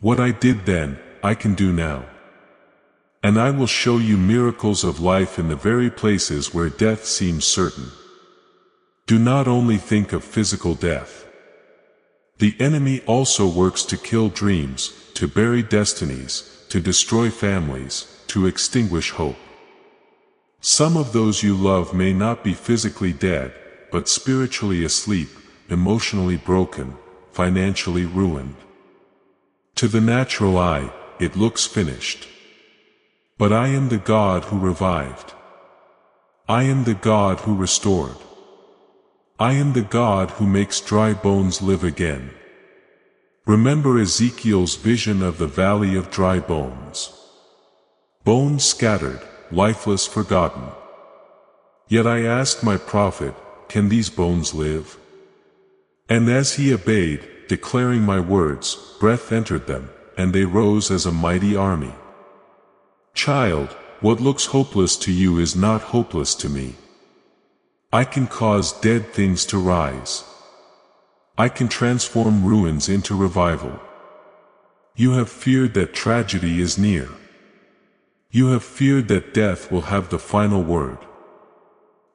What I did then, I can do now. And I will show you miracles of life in the very places where death seems certain. Do not only think of physical death. The enemy also works to kill dreams, to bury destinies, to destroy families, to extinguish hope. Some of those you love may not be physically dead, but spiritually asleep, emotionally broken, financially ruined. To the natural eye, it looks finished. But I am the God who revived. I am the God who restored. I am the God who makes dry bones live again. Remember Ezekiel's vision of the valley of dry bones. Bones scattered, lifeless, forgotten. Yet I asked my prophet, can these bones live? And as he obeyed, declaring my words, breath entered them, and they rose as a mighty army. Child, what looks hopeless to you is not hopeless to me. I can cause dead things to rise. I can transform ruins into revival. You have feared that tragedy is near. You have feared that death will have the final word.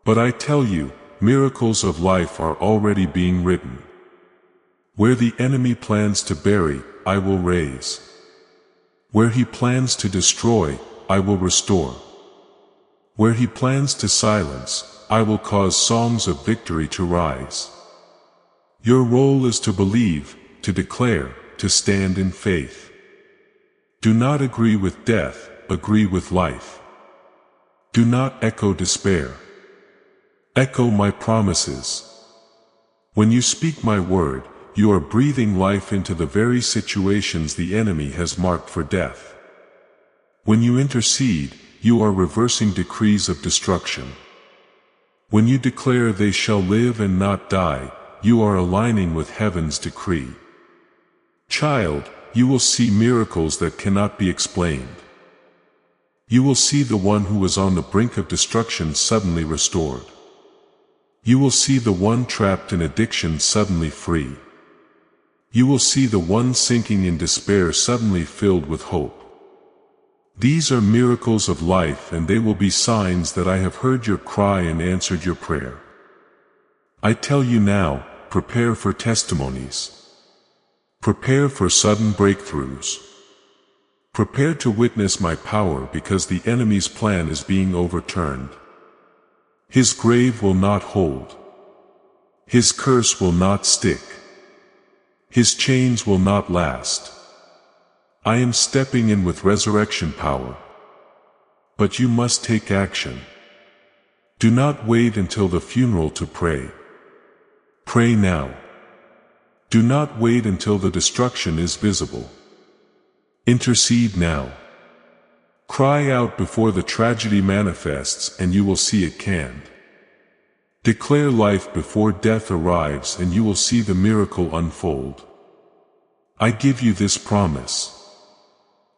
But I tell you, miracles of life are already being written. Where the enemy plans to bury, I will raise. Where he plans to destroy, I will restore. Where he plans to silence, I will cause songs of victory to rise. Your role is to believe, to declare, to stand in faith. Do not agree with death, agree with life. Do not echo despair. Echo my promises. When you speak my word, you are breathing life into the very situations the enemy has marked for death. When you intercede, you are reversing decrees of destruction. When you declare they shall live and not die, you are aligning with heaven's decree. Child, you will see miracles that cannot be explained. You will see the one who was on the brink of destruction suddenly restored. You will see the one trapped in addiction suddenly free. You will see the one sinking in despair suddenly filled with hope. These are miracles of life, and they will be signs that I have heard your cry and answered your prayer. I tell you now, prepare for testimonies. Prepare for sudden breakthroughs. Prepare to witness my power, because the enemy's plan is being overturned. His grave will not hold. His curse will not stick. His chains will not last. I am stepping in with resurrection power. But you must take action. Do not wait until the funeral to pray. Pray now. Do not wait until the destruction is visible. Intercede now. Cry out before the tragedy manifests, and you will see it canned. Declare life before death arrives, and you will see the miracle unfold. I give you this promise.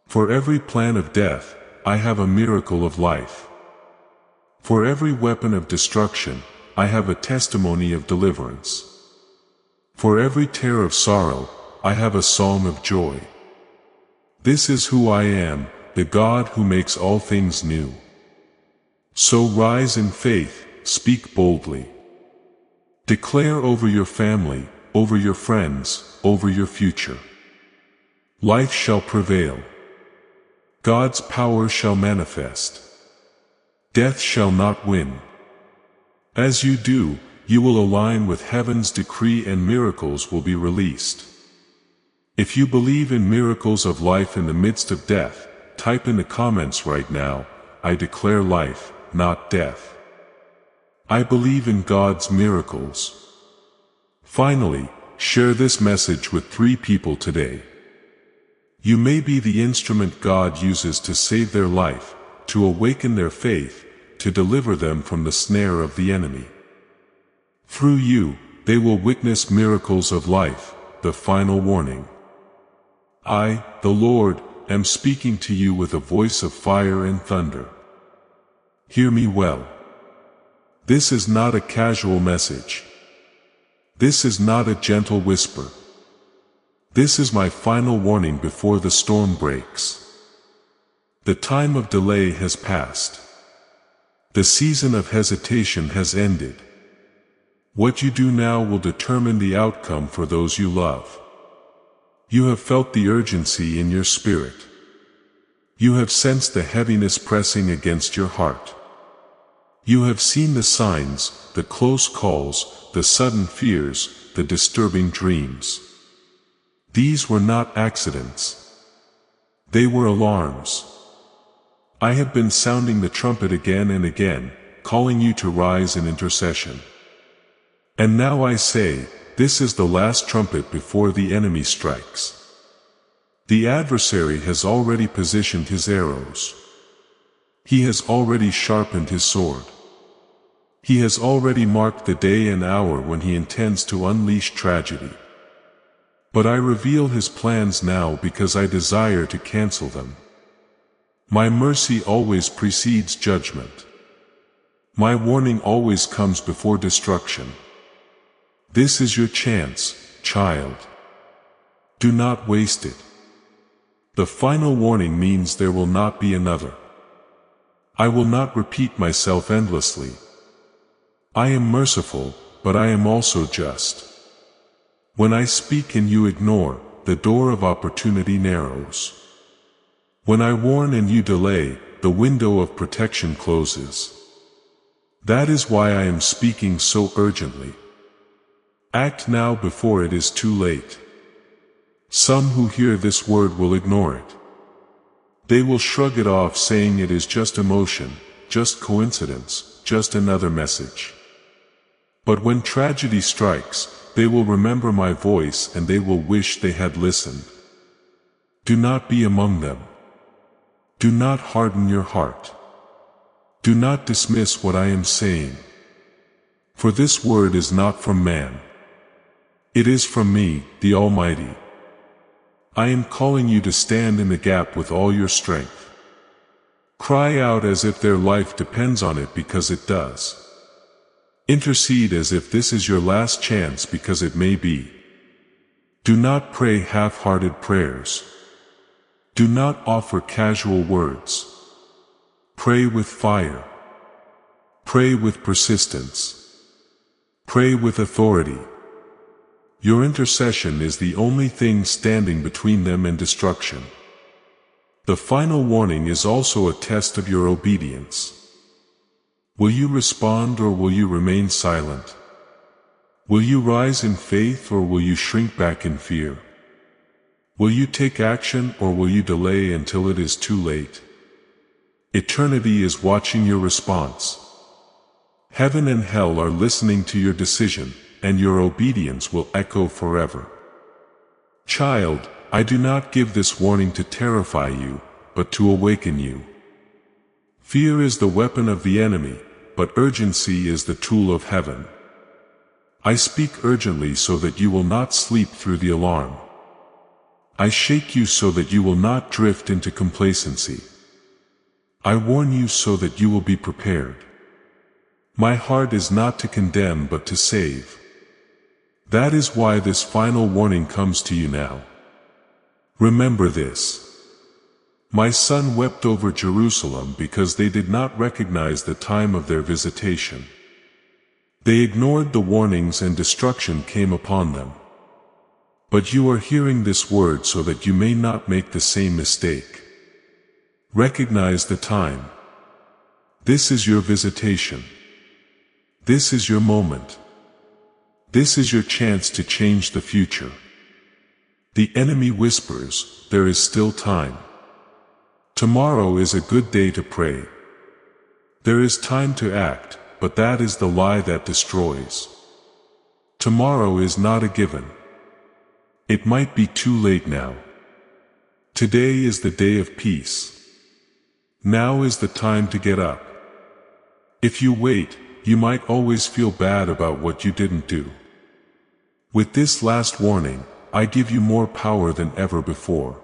For every plan of death, I have a miracle of life. For every weapon of destruction, I have a testimony of deliverance. For every tear of sorrow, I have a song of joy. This is who I am, the God who makes all things new. So rise in faith, speak boldly. Declare over your family, over your friends, over your future. Life shall prevail. God's power shall manifest. Death shall not win. As you do, you will align with heaven's decree, and miracles will be released. If you believe in miracles of life in the midst of death, type in the comments right now, I declare life, not death. I believe in God's miracles. Finally, share this message with 3 people today. You may be the instrument God uses to save their life, to awaken their faith, to deliver them from the snare of the enemy. Through you, they will witness miracles of life, the final warning. I, the Lord, am speaking to you with a voice of fire and thunder. Hear me well. This is not a casual message. This is not a gentle whisper. This is my final warning before the storm breaks. The time of delay has passed. The season of hesitation has ended. What you do now will determine the outcome for those you love. You have felt the urgency in your spirit. You have sensed the heaviness pressing against your heart. You have seen the signs, the close calls, the sudden fears, the disturbing dreams. These were not accidents. They were alarms. I have been sounding the trumpet again and again, calling you to rise in intercession. And now I say, this is the last trumpet before the enemy strikes. The adversary has already positioned his arrows. He has already sharpened his sword. He has already marked the day and hour when he intends to unleash tragedy. But I reveal his plans now because I desire to cancel them. My mercy always precedes judgment. My warning always comes before destruction. This is your chance, child. Do not waste it. The final warning means there will not be another. I will not repeat myself endlessly. I am merciful, but I am also just. When I speak and you ignore, the door of opportunity narrows. When I warn and you delay, the window of protection closes. That is why I am speaking so urgently. Act now before it is too late. Some who hear this word will ignore it. They will shrug it off, saying it is just emotion, just coincidence, just another message. But when tragedy strikes, they will remember my voice and they will wish they had listened. Do not be among them. Do not harden your heart. Do not dismiss what I am saying. For this word is not from man. It is from me, the Almighty. I am calling you to stand in the gap with all your strength. Cry out as if their life depends on it, because it does. Intercede as if this is your last chance, because it may be. Do not pray half-hearted prayers. Do not offer casual words. Pray with fire. Pray with persistence. Pray with authority. Your intercession is the only thing standing between them and destruction. The final warning is also a test of your obedience. Will you respond or will you remain silent? Will you rise in faith or will you shrink back in fear? Will you take action or will you delay until it is too late? Eternity is watching your response. Heaven and hell are listening to your decision, and your obedience will echo forever. Child, I do not give this warning to terrify you, but to awaken you. Fear is the weapon of the enemy, but urgency is the tool of heaven. I speak urgently so that you will not sleep through the alarm. I shake you so that you will not drift into complacency. I warn you so that you will be prepared. My heart is not to condemn but to save. That is why this final warning comes to you now. Remember this. My son wept over Jerusalem because they did not recognize the time of their visitation. They ignored the warnings and destruction came upon them. But you are hearing this word so that you may not make the same mistake. Recognize the time. This is your visitation. This is your moment. This is your chance to change the future. The enemy whispers, there is still time. Tomorrow is a good day to pray. There is time to act, but that is the lie that destroys. Tomorrow is not a given. It might be too late now. Today is the day of peace. Now is the time to get up. If you wait, you might always feel bad about what you didn't do. With this last warning, I give you more power than ever before.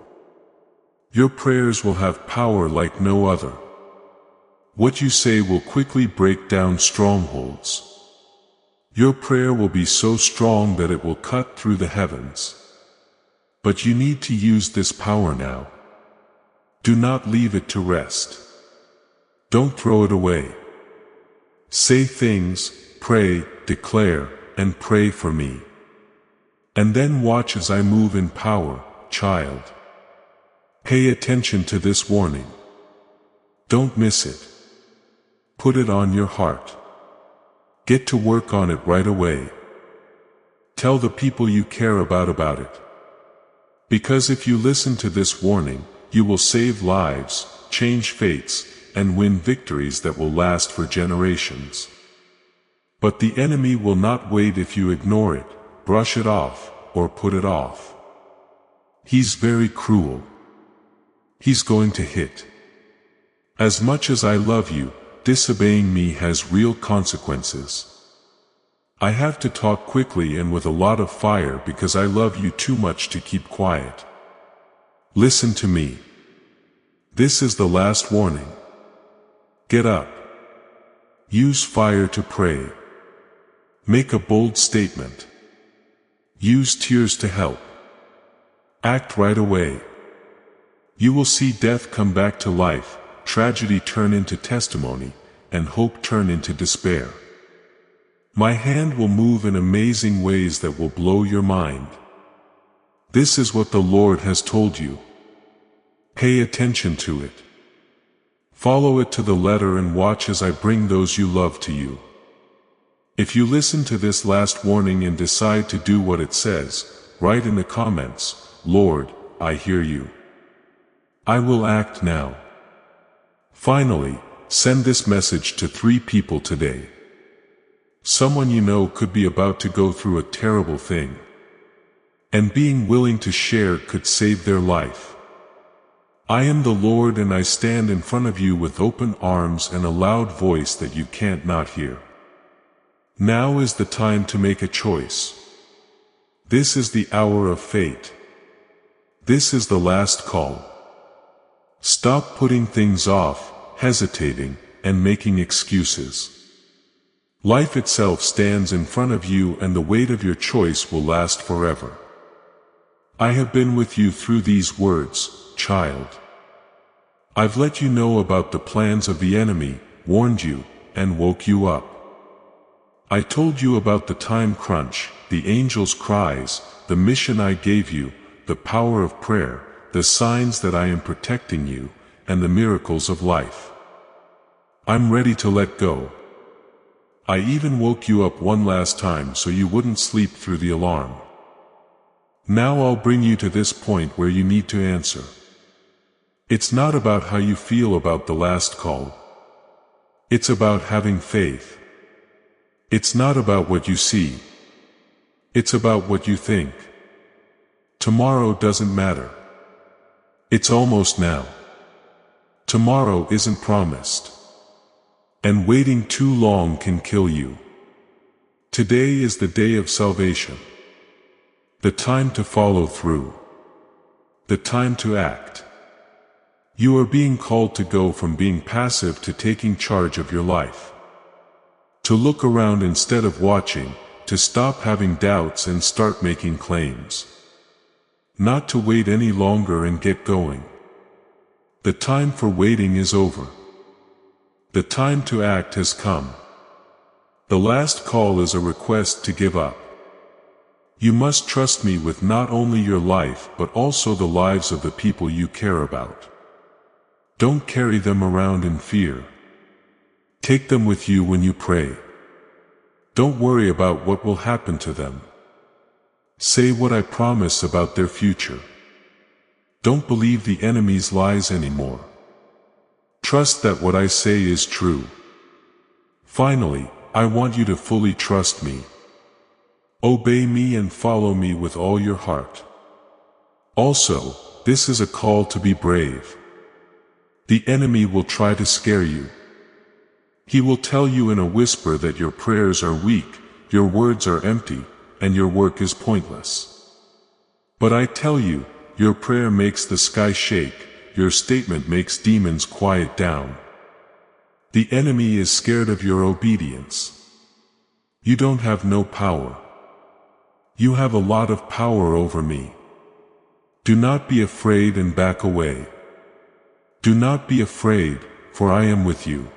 Your prayers will have power like no other. What you say will quickly break down strongholds. Your prayer will be so strong that it will cut through the heavens. But you need to use this power now. Do not leave it to rest. Don't throw it away. Say things, pray, declare, and pray for me. And then watch as I move in power, child. Pay attention to this warning. Don't miss it. Put it on your heart. Get to work on it right away. Tell the people you care about it. Because if you listen to this warning, you will save lives, change fates, and win victories that will last for generations. But the enemy will not wait if you ignore it, brush it off, or put it off. He's very cruel. He's going to hit. As much as I love you, disobeying me has real consequences. I have to talk quickly and with a lot of fire because I love you too much to keep quiet. Listen to me. This is the last warning. Get up. Use fire to pray. Make a bold statement. Use tears to help. Act right away. You will see death come back to life, tragedy turn into testimony, and hope turn into despair. My hand will move in amazing ways that will blow your mind. This is what the Lord has told you. Pay attention to it. Follow it to the letter and watch as I bring those you love to you. If you listen to this last warning and decide to do what it says, write in the comments, "Lord, I hear you. I will act now." Finally, send this message to 3 people today. Someone you know could be about to go through a terrible thing. And being willing to share could save their life. I am the Lord, and I stand in front of you with open arms and a loud voice that you can't not hear. Now is the time to make a choice. This is the hour of fate. This is the last call. Stop putting things off, hesitating, and making excuses. Life itself stands in front of you, and the weight of your choice will last forever. I have been with you through these words, child. I've let you know about the plans of the enemy, warned you, and woke you up. I told you about the time crunch, the angel's cries, the mission I gave you, the power of prayer, the signs that I am protecting you, and the miracles of life. I'm ready to let go. I even woke you up one last time so you wouldn't sleep through the alarm. Now I'll bring you to this point where you need to answer. It's not about how you feel about the last call. It's about having faith. It's not about what you see. It's about what you think. Tomorrow doesn't matter. It's almost now. Tomorrow isn't promised. And waiting too long can kill you. Today is the day of salvation. The time to follow through. The time to act. You are being called to go from being passive to taking charge of your life. To look around instead of watching, to stop having doubts and start making claims. Not to wait any longer and get going. The time for waiting is over. The time to act has come. The last call is a request to give up. You must trust me with not only your life but also the lives of the people you care about. Don't carry them around in fear. Take them with you when you pray. Don't worry about what will happen to them. Say what I promise about their future. Don't believe the enemy's lies anymore. Trust that what I say is true. Finally, I want you to fully trust me. Obey me and follow me with all your heart. Also, this is a call to be brave. The enemy will try to scare you. He will tell you in a whisper that your prayers are weak, your words are empty, and your work is pointless. But I tell you, your prayer makes the sky shake, your statement makes demons quiet down. The enemy is scared of your obedience. You don't have no power. You have a lot of power over me. Do not be afraid and back away. Do not be afraid, for I am with you.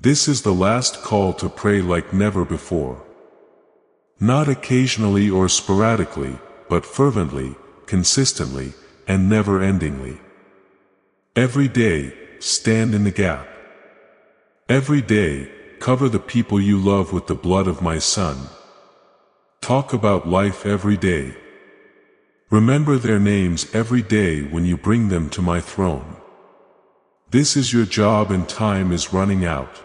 This is the last call to pray like never before. Not occasionally or sporadically, but fervently, consistently, and never-endingly. Every day, stand in the gap. Every day, cover the people you love with the blood of my Son. Talk about life every day. Remember their names every day when you bring them to my throne. This is your job and time is running out.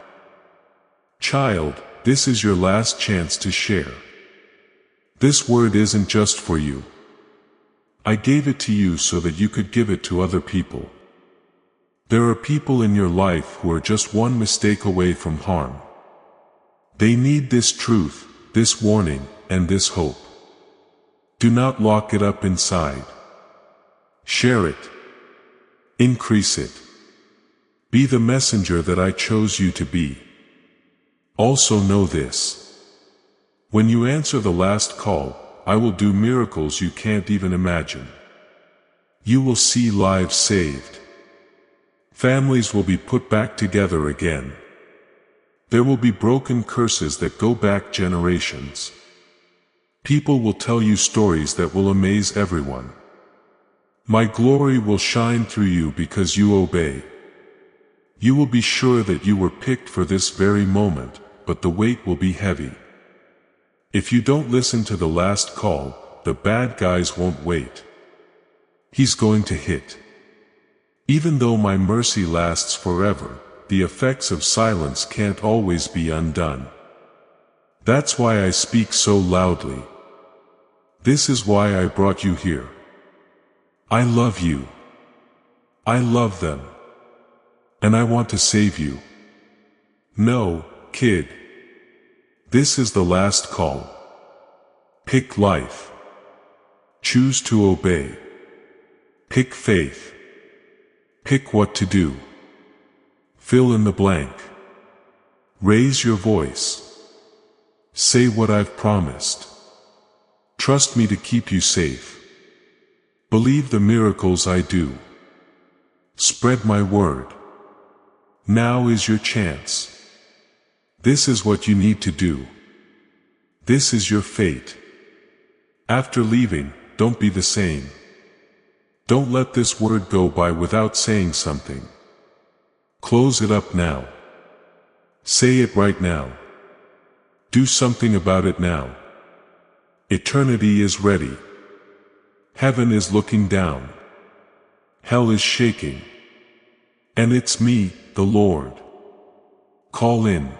Child, this is your last chance to share. This word isn't just for you. I gave it to you so that you could give it to other people. There are people in your life who are just one mistake away from harm. They need this truth, this warning, and this hope. Do not lock it up inside. Share it. Increase it. Be the messenger that I chose you to be. Also know this. When you answer the last call, I will do miracles you can't even imagine. You will see lives saved. Families will be put back together again. There will be broken curses that go back generations. People will tell you stories that will amaze everyone. My glory will shine through you because you obey. You will be sure that you were picked for this very moment, but the weight will be heavy. If you don't listen to the last call, the bad guys won't wait. He's going to hit. Even though my mercy lasts forever, the effects of silence can't always be undone. That's why I speak so loudly. This is why I brought you here. I love you. I love them. And I want to save you. No, kid. This is the last call. Pick life. Choose to obey. Pick faith. Pick what to do. Fill in the blank. Raise your voice. Say what I've promised. Trust me to keep you safe. Believe the miracles I do. Spread my word. Now is your chance. This is what you need to do. This is your fate. After leaving, don't be the same. Don't let this word go by without saying something. Close it up now. Say it right now. Do something about it now. Eternity is ready. Heaven is looking down. Hell is shaking. And it's me, the Lord. Call in.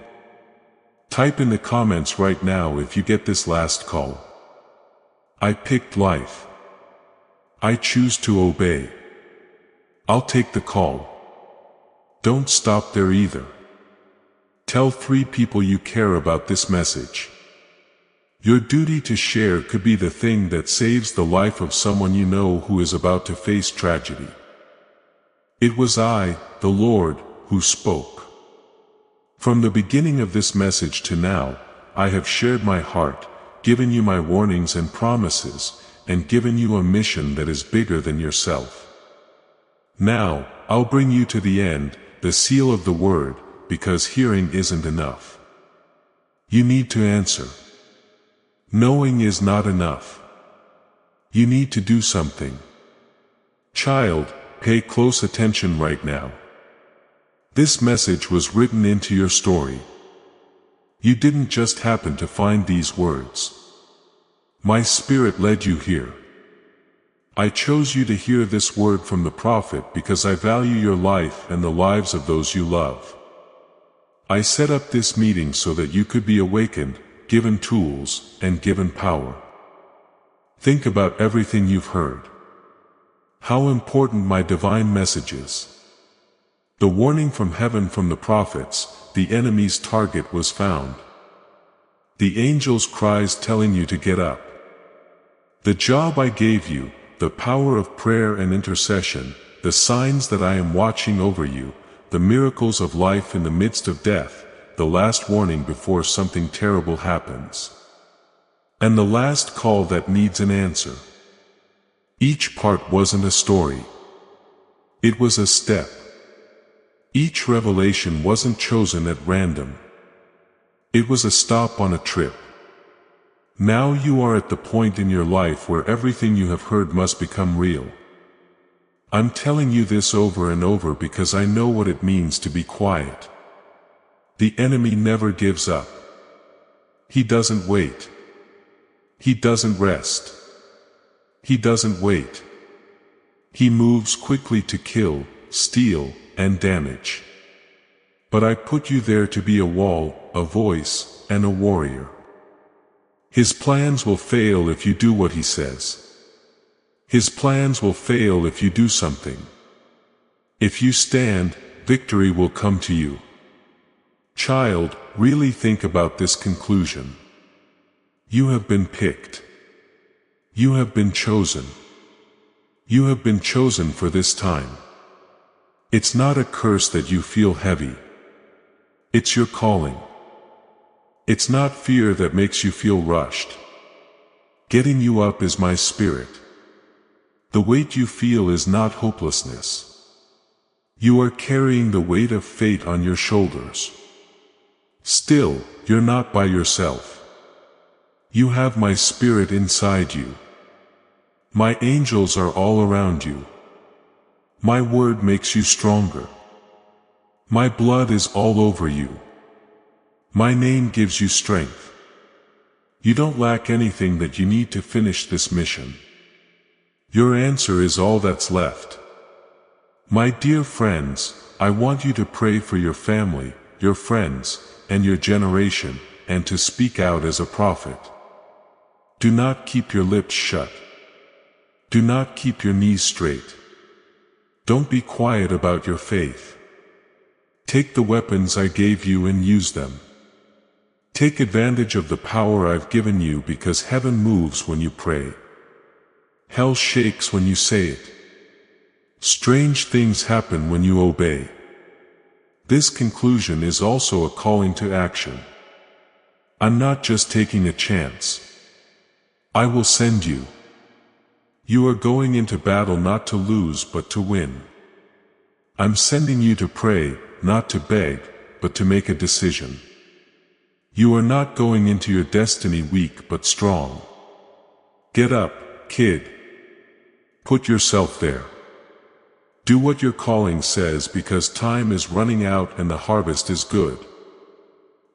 Type in the comments right now if you get this last call. I picked life. I choose to obey. I'll take the call. Don't stop there either. Tell 3 people you care about this message. Your duty to share could be the thing that saves the life of someone you know who is about to face tragedy. It was I, the Lord, who spoke. From the beginning of this message to now, I have shared my heart, given you my warnings and promises, and given you a mission that is bigger than yourself. Now, I'll bring you to the end, the seal of the word, because hearing isn't enough. You need to answer. Knowing is not enough. You need to do something. Child, pay close attention right now. This message was written into your story. You didn't just happen to find these words. My Spirit led you here. I chose you to hear this word from the prophet because I value your life and the lives of those you love. I set up this meeting so that you could be awakened, given tools, and given power. Think about everything you've heard. How important my divine message is. The warning from heaven from the prophets, the enemy's target was found. The angel's cries telling you to get up. The job I gave you, the power of prayer and intercession, the signs that I am watching over you, the miracles of life in the midst of death, the last warning before something terrible happens. And the last call that needs an answer. Each part wasn't a story. It was a step. Each revelation wasn't chosen at random. It was a stop on a trip. Now you are at the point in your life where everything you have heard must become real. I'm telling you this over and over because I know what it means to be quiet. The enemy never gives up. He doesn't wait. He doesn't rest. He doesn't wait. He moves quickly to kill, steal, and damage. But I put you there to be a wall, a voice, and a warrior. His plans will fail if you do what he says. His plans will fail if you do something. If you stand, victory will come to you. Child, really think about this conclusion. You have been picked. You have been chosen. You have been chosen for this time. It's not a curse that you feel heavy. It's your calling. It's not fear that makes you feel rushed. Getting you up is my Spirit. The weight you feel is not hopelessness. You are carrying the weight of fate on your shoulders. Still, you're not by yourself. You have my Spirit inside you. My angels are all around you. My word makes you stronger. My blood is all over you. My name gives you strength. You don't lack anything that you need to finish this mission. Your answer is all that's left. My dear friends, I want you to pray for your family, your friends, and your generation, and to speak out as a prophet. Do not keep your lips shut. Do not keep your knees straight. Don't be quiet about your faith. Take the weapons I gave you and use them. Take advantage of the power I've given you, because heaven moves when you pray. Hell shakes when you say it. Strange things happen when you obey. This conclusion is also a calling to action. I'm not just taking a chance. I will send you. You are going into battle not to lose but to win. I'm sending you to pray, not to beg, but to make a decision. You are not going into your destiny weak but strong. Get up, kid. Put yourself there. Do what your calling says, because time is running out and the harvest is good.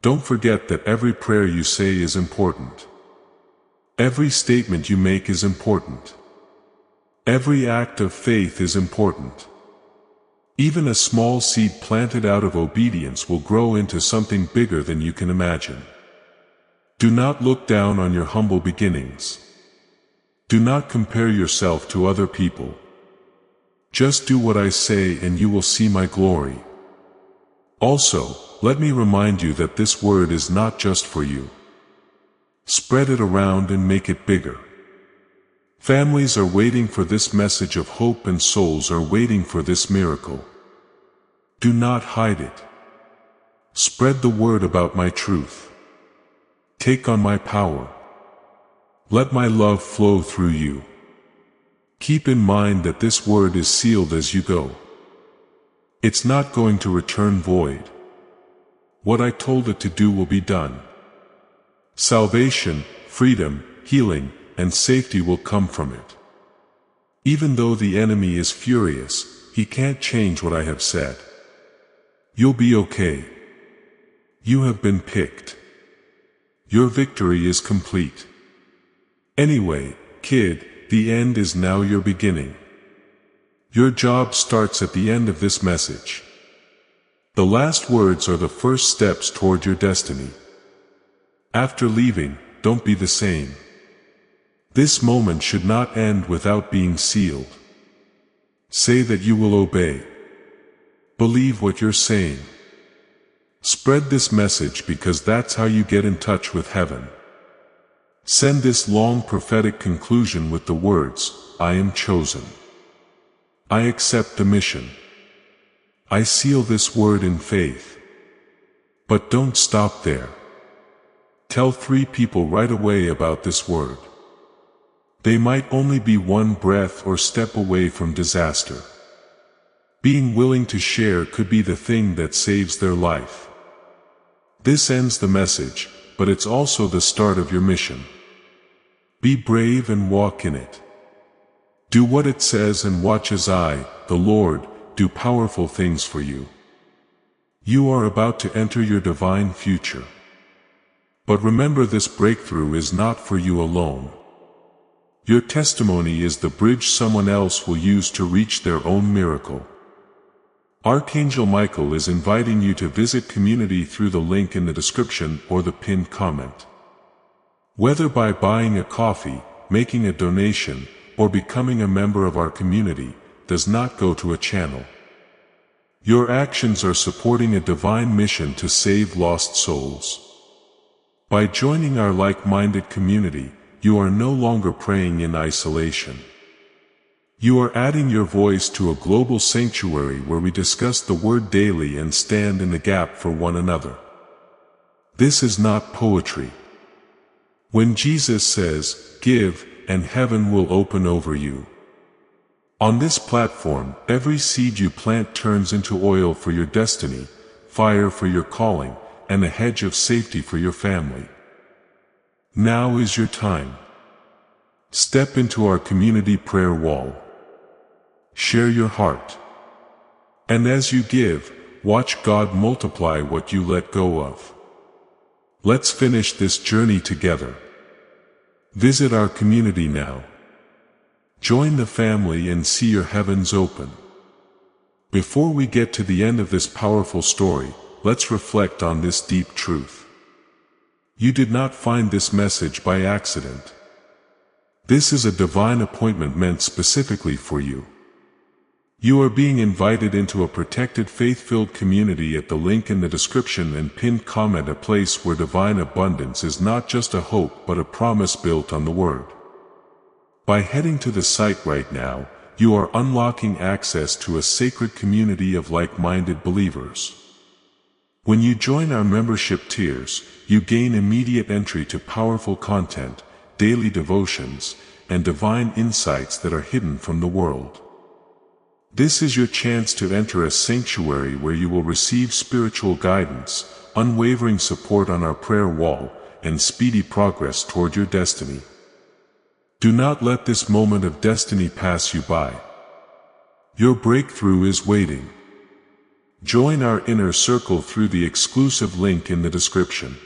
Don't forget that every prayer you say is important. Every statement you make is important. Every act of faith is important. Even a small seed planted out of obedience will grow into something bigger than you can imagine. Do not look down on your humble beginnings. Do not compare yourself to other people. Just do what I say and you will see my glory. Also, let me remind you that this word is not just for you. Spread it around and make it bigger. Families are waiting for this message of hope, and souls are waiting for this miracle. Do not hide it. Spread the word about my truth. Take on my power. Let my love flow through you. Keep in mind that this word is sealed as you go. It's not going to return void. What I told it to do will be done. Salvation, freedom, healing, and safety will come from it. Even though the enemy is furious, he can't change what I have said. You'll be okay. You have been picked. Your victory is complete. Anyway, kid, the end is now your beginning. Your job starts at the end of this message. The last words are the first steps toward your destiny. After leaving, don't be the same. This moment should not end without being sealed. Say that you will obey. Believe what you're saying. Spread this message, because that's how you get in touch with heaven. Send this long prophetic conclusion with the words, I am chosen. I accept the mission. I seal this word in faith. But don't stop there. Tell 3 people right away about this word. They might only be one breath or step away from disaster. Being willing to share could be the thing that saves their life. This ends the message, but it's also the start of your mission. Be brave and walk in it. Do what it says and watch as I, the Lord, do powerful things for you. You are about to enter your divine future. But remember, this breakthrough is not for you alone. Your testimony is the bridge someone else will use to reach their own miracle. Archangel Michael is inviting you to visit community through the link in the description or the pinned comment. Whether by buying a coffee, making a donation, or becoming a member of our community, does not go to a channel. Your actions are supporting a divine mission to save lost souls. By joining our like-minded community, you are no longer praying in isolation. You are adding your voice to a global sanctuary where we discuss the Word daily and stand in the gap for one another. This is not poetry. When Jesus says, "Give, and heaven will open over you." On this platform, every seed you plant turns into oil for your destiny, fire for your calling, and a hedge of safety for your family. Now is your time. Step into our community prayer wall. Share your heart. And as you give, watch God multiply what you let go of. Let's finish this journey together. Visit our community now. Join the family and see your heavens open. Before we get to the end of this powerful story, let's reflect on this deep truth. You did not find this message by accident. This is a divine appointment meant specifically for you. You are being invited into a protected faith-filled community at the link in the description and pinned comment, a place where divine abundance is not just a hope but a promise built on the Word. By heading to the site right now, you are unlocking access to a sacred community of like-minded believers. When you join our membership tiers, you gain immediate entry to powerful content, daily devotions, and divine insights that are hidden from the world. This is your chance to enter a sanctuary where you will receive spiritual guidance, unwavering support on our prayer wall, and speedy progress toward your destiny. Do not let this moment of destiny pass you by. Your breakthrough is waiting. Join our inner circle through the exclusive link in the description.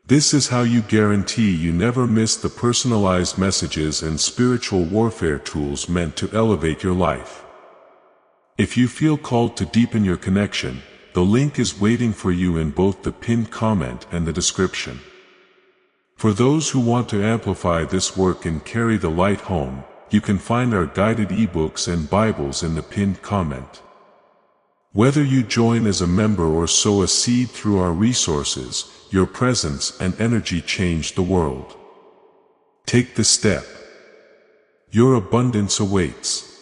This is how you guarantee you never miss the personalized messages and spiritual warfare tools meant to elevate your life. If you feel called to deepen your connection, the link is waiting for you in both the pinned comment and the description. For those who want to amplify this work and carry the light home, you can find our guided ebooks and Bibles in the pinned comment. Whether you join as a member or sow a seed through our resources, your presence and energy change the world. Take the step. Your abundance awaits.